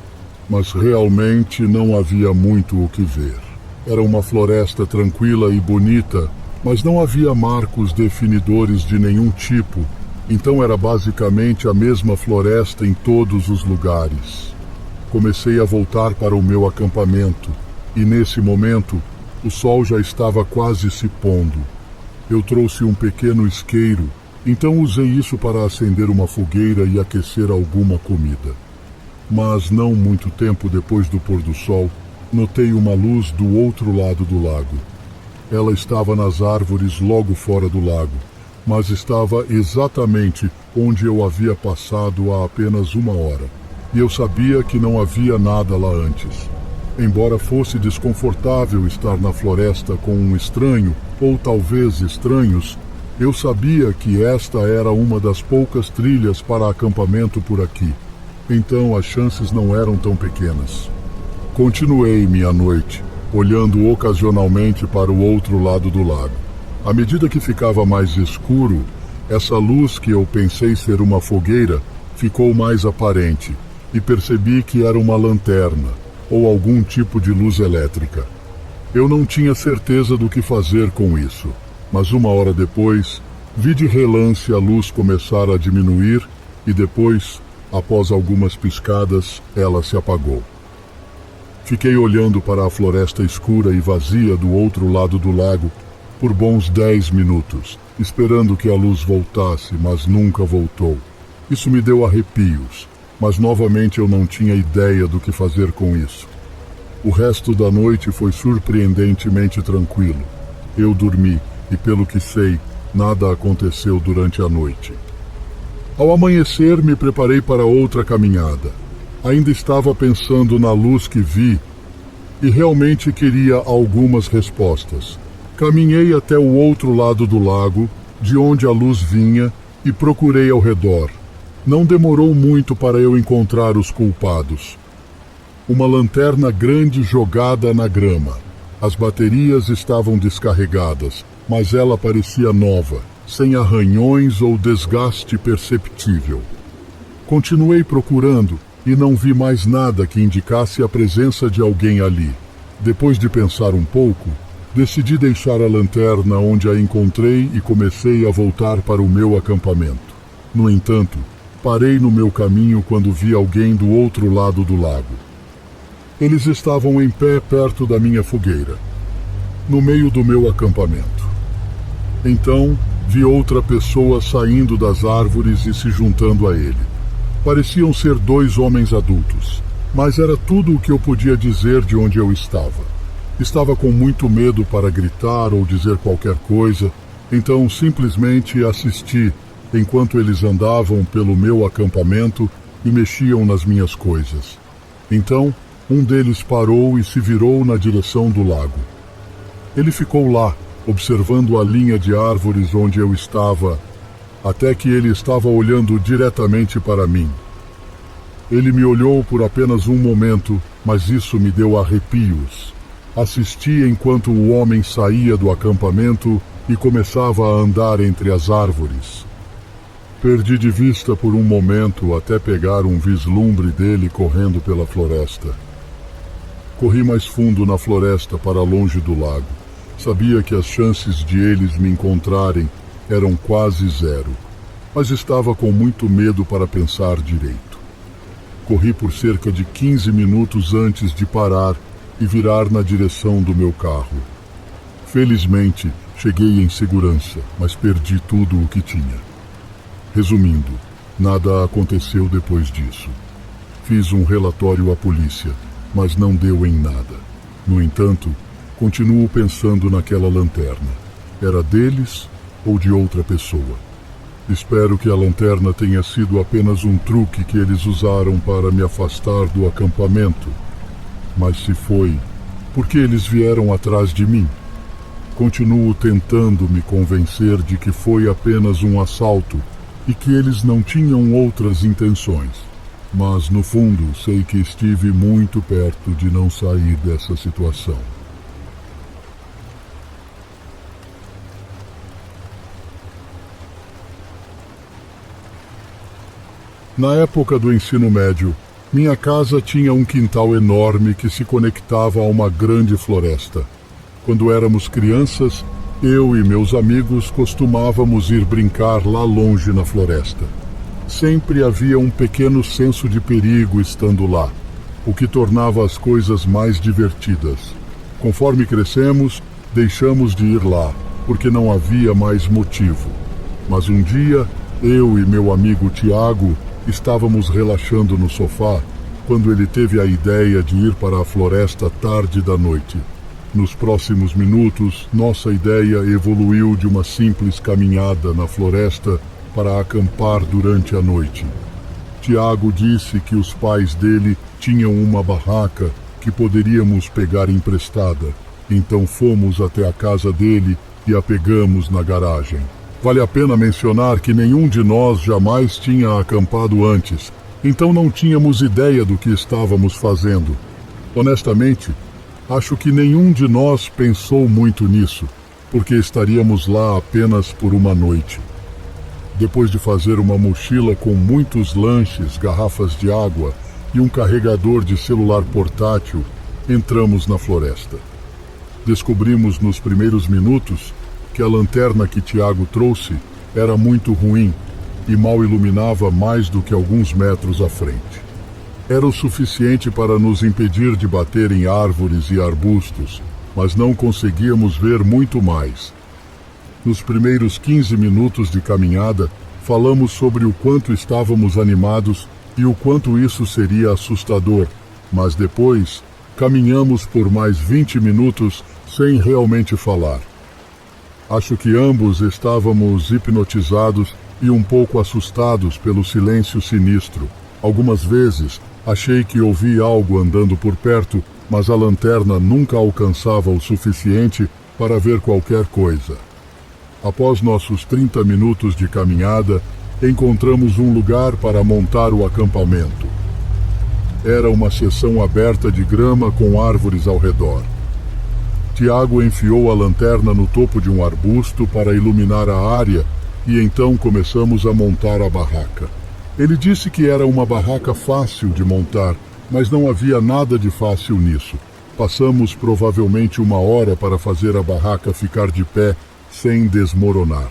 mas realmente não havia muito o que ver. Era uma floresta tranquila e bonita, mas não havia marcos definidores de nenhum tipo, então era basicamente a mesma floresta em todos os lugares. Comecei a voltar para o meu acampamento, e nesse momento, o sol já estava quase se pondo. Eu trouxe um pequeno isqueiro, então usei isso para acender uma fogueira e aquecer alguma comida. Mas não muito tempo depois do pôr do sol, notei uma luz do outro lado do lago. Ela estava nas árvores logo fora do lago, mas estava exatamente onde eu havia passado há apenas 1 hora, e eu sabia que não havia nada lá antes. Embora fosse desconfortável estar na floresta com um estranho, ou talvez estranhos, eu sabia que esta era uma das poucas trilhas para acampamento por aqui, então as chances não eram tão pequenas. Continuei minha noite, olhando ocasionalmente para o outro lado do lago. À medida que ficava mais escuro, essa luz que eu pensei ser uma fogueira ficou mais aparente e percebi que era uma lanterna ou algum tipo de luz elétrica. Eu não tinha certeza do que fazer com isso, mas 1 hora depois, vi de relance a luz começar a diminuir e depois, após algumas piscadas, ela se apagou. Fiquei olhando para a floresta escura e vazia do outro lado do lago por bons 10 minutos, esperando que a luz voltasse, mas nunca voltou. Isso me deu arrepios, mas novamente eu não tinha ideia do que fazer com isso. O resto da noite foi surpreendentemente tranquilo. Eu dormi e, pelo que sei, nada aconteceu durante a noite. Ao amanhecer, me preparei para outra caminhada. Ainda estava pensando na luz que vi e realmente queria algumas respostas. Caminhei até o outro lado do lago, de onde a luz vinha, e procurei ao redor. Não demorou muito para eu encontrar os culpados. Uma lanterna grande jogada na grama. As baterias estavam descarregadas, mas ela parecia nova, sem arranhões ou desgaste perceptível. Continuei procurando e não vi mais nada que indicasse a presença de alguém ali. Depois de pensar um pouco, decidi deixar a lanterna onde a encontrei e comecei a voltar para o meu acampamento. No entanto, parei no meu caminho quando vi alguém do outro lado do lago. Eles estavam em pé perto da minha fogueira, no meio do meu acampamento. Então, vi outra pessoa saindo das árvores e se juntando a ele. Pareciam ser 2 homens adultos, mas era tudo o que eu podia dizer de onde eu estava. Estava com muito medo para gritar ou dizer qualquer coisa, então simplesmente assisti enquanto eles andavam pelo meu acampamento e mexiam nas minhas coisas. Então, um deles parou e se virou na direção do lago. Ele ficou lá, observando a linha de árvores onde eu estava, até que ele estava olhando diretamente para mim. Ele me olhou por apenas um momento, mas isso me deu arrepios. Assisti enquanto o homem saía do acampamento e começava a andar entre as árvores. Perdi de vista por um momento até pegar um vislumbre dele correndo pela floresta. Corri mais fundo na floresta para longe do lago. Sabia que as chances de eles me encontrarem eram quase zero, mas estava com muito medo para pensar direito. Corri por cerca de 15 minutos antes de parar e virar na direção do meu carro. Felizmente, Cheguei em segurança, mas perdi tudo o que tinha. Resumindo, nada aconteceu depois disso. Fiz um relatório à polícia, mas não deu em nada. No entanto, continuo pensando naquela lanterna. Era deles ou de outra pessoa? Espero que a lanterna tenha sido apenas um truque que eles usaram para me afastar do acampamento. Mas se foi, por que eles vieram atrás de mim? Continuo tentando me convencer de que foi apenas um assalto e que eles não tinham outras intenções. Mas, no fundo, sei que estive muito perto de não sair dessa situação. Na época do ensino médio, minha casa tinha um quintal enorme que se conectava a uma grande floresta. Quando éramos crianças, eu e meus amigos costumávamos ir brincar lá longe na floresta. Sempre havia um pequeno senso de perigo estando lá, o que tornava as coisas mais divertidas. Conforme crescemos, deixamos de ir lá, porque não havia mais motivo. Mas um dia, eu e meu amigo Tiago estávamos relaxando no sofá quando ele teve a ideia de ir para a floresta tarde da noite. Nos próximos minutos, nossa ideia evoluiu de uma simples caminhada na floresta para acampar durante a noite. Tiago disse que os pais dele tinham uma barraca que poderíamos pegar emprestada, então fomos até a casa dele e a pegamos na garagem. Vale a pena mencionar que nenhum de nós jamais tinha acampado antes, então não tínhamos ideia do que estávamos fazendo. Honestamente, acho que nenhum de nós pensou muito nisso, porque estaríamos lá apenas por uma noite. Depois de fazer uma mochila com muitos lanches, garrafas de água e um carregador de celular portátil, entramos na floresta. Descobrimos nos primeiros minutos que a lanterna que Tiago trouxe era muito ruim e mal iluminava mais do que alguns metros à frente. Era o suficiente para nos impedir de bater em árvores e arbustos, mas não conseguíamos ver muito mais. Nos primeiros 15 minutos de caminhada, falamos sobre o quanto estávamos animados e o quanto isso seria assustador, mas depois caminhamos por mais 20 minutos sem realmente falar. Acho que ambos estávamos hipnotizados e um pouco assustados pelo silêncio sinistro. Algumas vezes achei que ouvi algo andando por perto, mas a lanterna nunca alcançava o suficiente para ver qualquer coisa. Após nossos 30 minutos de caminhada, encontramos um lugar para montar o acampamento. Era uma seção aberta de grama com árvores ao redor. Tiago enfiou a lanterna no topo de um arbusto para iluminar a área e então começamos a montar a barraca. Ele disse que era uma barraca fácil de montar, mas não havia nada de fácil nisso. Passamos provavelmente 1 hora para fazer a barraca ficar de pé sem desmoronar.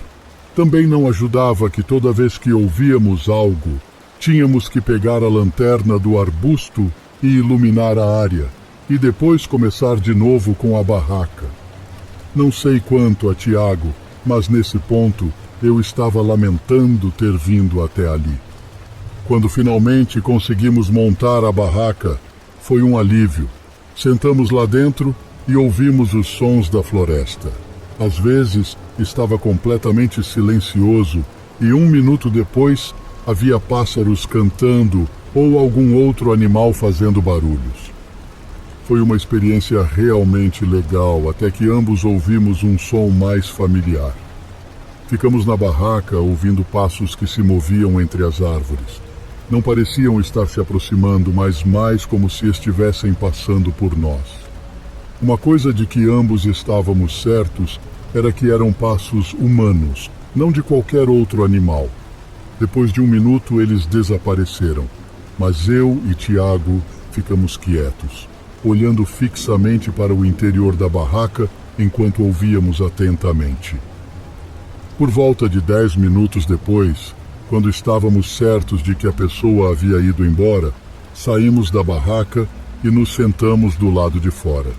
Também não ajudava que toda vez que ouvíamos algo, tínhamos que pegar a lanterna do arbusto e iluminar a área, e depois começar de novo com a barraca. Não sei quanto a Tiago, mas nesse ponto eu estava lamentando ter vindo até ali. Quando finalmente conseguimos montar a barraca, foi um alívio. Sentamos lá dentro e ouvimos os sons da floresta. Às vezes estava completamente silencioso e 1 minuto depois havia pássaros cantando ou algum outro animal fazendo barulhos. Foi uma experiência realmente legal até que ambos ouvimos um som mais familiar. Ficamos na barraca ouvindo passos que se moviam entre as árvores. Não pareciam estar se aproximando, mas mais como se estivessem passando por nós. Uma coisa de que ambos estávamos certos era que eram passos humanos, não de qualquer outro animal. Depois de 1 minuto eles desapareceram, mas eu e Tiago ficamos quietos, olhando fixamente para o interior da barraca enquanto ouvíamos atentamente. Por volta de 10 minutos depois, quando estávamos certos de que a pessoa havia ido embora, saímos da barraca e nos sentamos do lado de fora.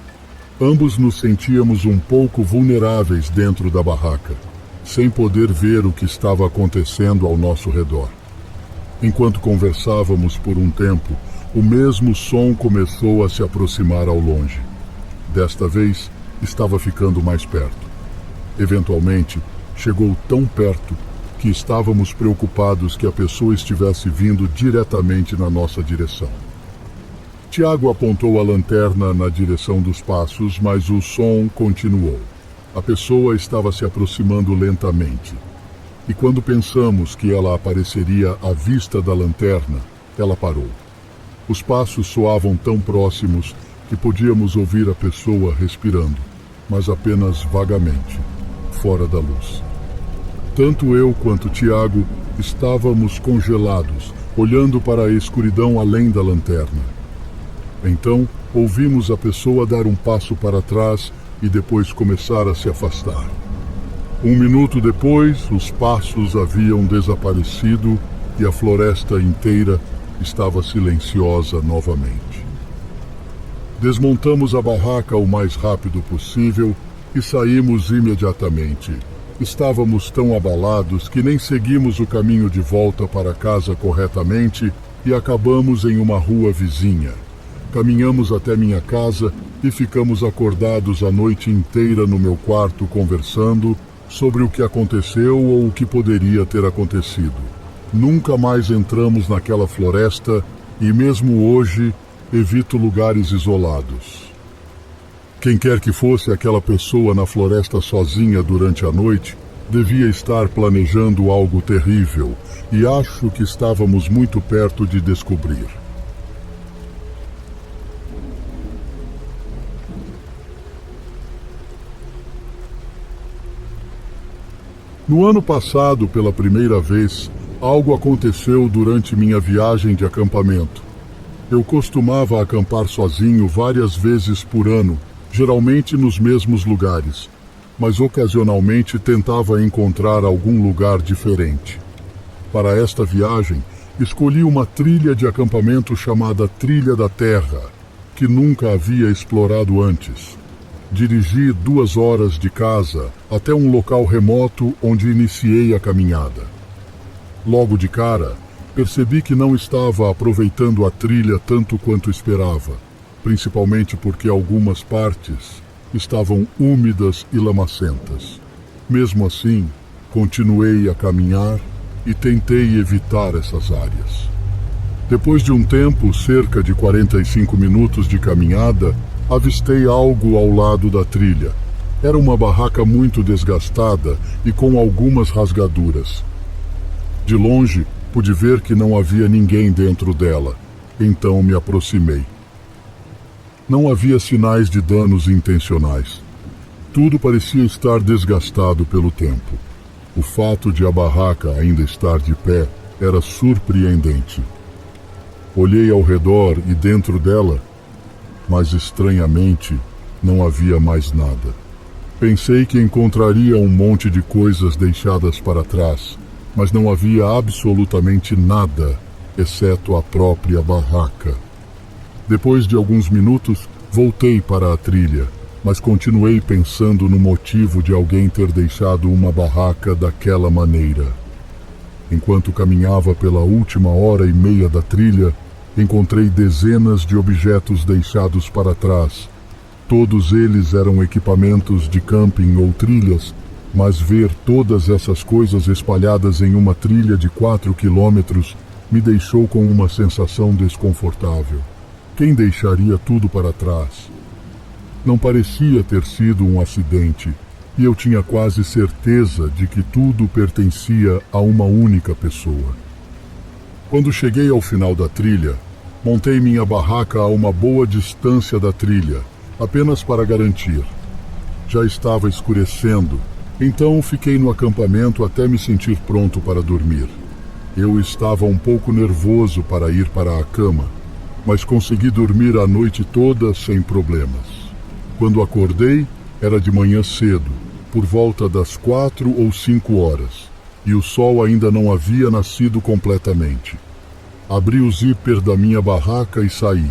Ambos nos sentíamos um pouco vulneráveis dentro da barraca, sem poder ver o que estava acontecendo ao nosso redor. Enquanto conversávamos por um tempo, o mesmo som começou a se aproximar ao longe. Desta vez, estava ficando mais perto. Eventualmente, chegou tão perto que estávamos preocupados que a pessoa estivesse vindo diretamente na nossa direção. Tiago apontou a lanterna na direção dos passos, mas o som continuou. A pessoa estava se aproximando lentamente. E quando pensamos que ela apareceria à vista da lanterna, ela parou. Os passos soavam tão próximos que podíamos ouvir a pessoa respirando, mas apenas vagamente, fora da luz. Tanto eu quanto Tiago estávamos congelados, olhando para a escuridão além da lanterna. Então, ouvimos a pessoa dar um passo para trás e depois começar a se afastar. 1 minuto depois, os passos haviam desaparecido e a floresta inteira estava silenciosa novamente. Desmontamos a barraca o mais rápido possível e saímos imediatamente. Estávamos tão abalados que nem seguimos o caminho de volta para casa corretamente e acabamos em uma rua vizinha. Caminhamos até minha casa e ficamos acordados a noite inteira no meu quarto conversando sobre o que aconteceu ou o que poderia ter acontecido. Nunca mais entramos naquela floresta e mesmo hoje evito lugares isolados. Quem quer que fosse aquela pessoa na floresta sozinha durante a noite devia estar planejando algo terrível e acho que estávamos muito perto de descobrir. No ano passado, pela primeira vez, algo aconteceu durante minha viagem de acampamento. Eu costumava acampar sozinho várias vezes por ano, geralmente nos mesmos lugares, mas ocasionalmente tentava encontrar algum lugar diferente. Para esta viagem, escolhi uma trilha de acampamento chamada Trilha da Terra, que nunca havia explorado antes. Dirigi 2 horas de casa até um local remoto onde iniciei a caminhada. Logo de cara, percebi que não estava aproveitando a trilha tanto quanto esperava, principalmente porque algumas partes estavam úmidas e lamacentas. Mesmo assim, continuei a caminhar e tentei evitar essas áreas. Depois de um tempo, cerca de 45 minutos de caminhada, avistei algo ao lado da trilha. Era uma barraca muito desgastada e com algumas rasgaduras. De longe, pude ver que não havia ninguém dentro dela, então me aproximei. Não havia sinais de danos intencionais. Tudo parecia estar desgastado pelo tempo. O fato de a barraca ainda estar de pé era surpreendente. Olhei ao redor e dentro dela, mas estranhamente não havia mais nada. Pensei que encontraria um monte de coisas deixadas para trás, mas não havia absolutamente nada, exceto a própria barraca. Depois de alguns minutos, voltei para a trilha, mas continuei pensando no motivo de alguém ter deixado uma barraca daquela maneira. Enquanto caminhava pela última 1h30 da trilha, encontrei dezenas de objetos deixados para trás. Todos eles eram equipamentos de camping ou trilhas, mas ver todas essas coisas espalhadas em uma trilha de 4 quilômetros me deixou com uma sensação desconfortável. Quem deixaria tudo para trás? Não parecia ter sido um acidente, e eu tinha quase certeza de que tudo pertencia a uma única pessoa. Quando cheguei ao final da trilha, montei minha barraca a uma boa distância da trilha, apenas para garantir. Já estava escurecendo, então fiquei no acampamento até me sentir pronto para dormir. Eu estava um pouco nervoso para ir para a cama, mas consegui dormir a noite toda sem problemas. Quando acordei, era de manhã cedo, por volta das 4 ou 5 horas, e o sol ainda não havia nascido completamente. Abri o zíper da minha barraca e saí,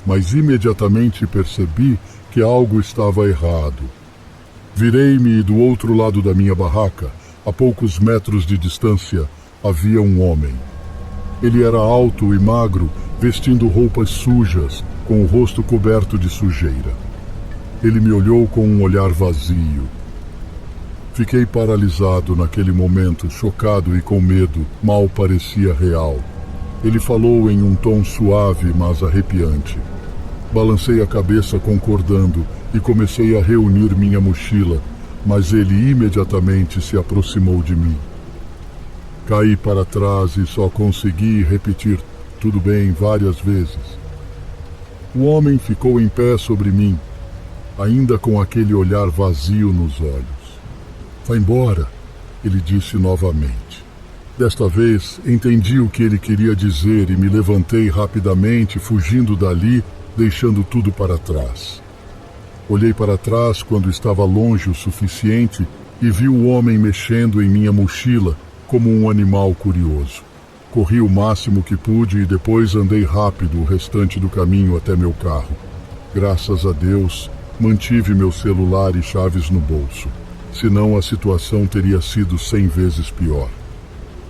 mas imediatamente percebi que algo estava errado. Virei-me e do outro lado da minha barraca, a poucos metros de distância, havia um homem. Ele era alto e magro, vestindo roupas sujas, com o rosto coberto de sujeira. Ele me olhou com um olhar vazio. Fiquei paralisado naquele momento, chocado e com medo, mal parecia real. Ele falou em um tom suave, mas arrepiante. Balancei a cabeça concordando e comecei a reunir minha mochila, mas ele imediatamente se aproximou de mim. Caí para trás e só consegui repetir "tudo bem" várias vezes. O homem ficou em pé sobre mim, ainda com aquele olhar vazio nos olhos. "Vá embora", ele disse novamente. Desta vez, entendi o que ele queria dizer e me levantei rapidamente, fugindo dali, deixando tudo para trás. Olhei para trás quando estava longe o suficiente e vi o homem mexendo em minha mochila como um animal curioso. Corri o máximo que pude e depois andei rápido o restante do caminho até meu carro. Graças a Deus, mantive meu celular e chaves no bolso. Senão a situação teria sido 100 vezes pior.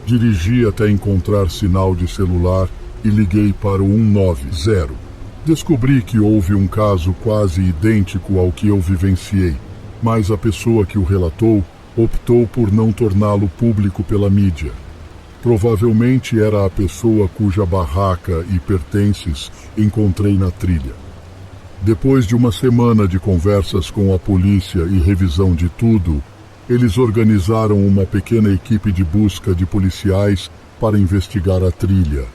Dirigi até encontrar sinal de celular e liguei para o 190. Descobri que houve um caso quase idêntico ao que eu vivenciei, mas a pessoa que o relatou optou por não torná-lo público pela mídia. Provavelmente era a pessoa cuja barraca e pertences encontrei na trilha. Depois de uma semana de conversas com a polícia e revisão de tudo, eles organizaram uma pequena equipe de busca de policiais para investigar a trilha.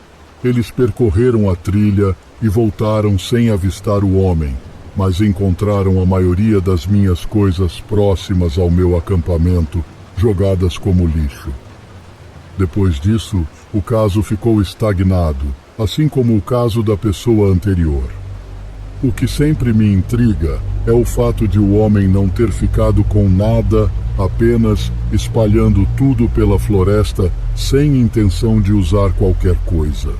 Eles percorreram a trilha e voltaram sem avistar o homem, mas encontraram a maioria das minhas coisas próximas ao meu acampamento, jogadas como lixo. Depois disso, o caso ficou estagnado, assim como o caso da pessoa anterior. O que sempre me intriga é o fato de o homem não ter ficado com nada, apenas espalhando tudo pela floresta sem intenção de usar qualquer coisa.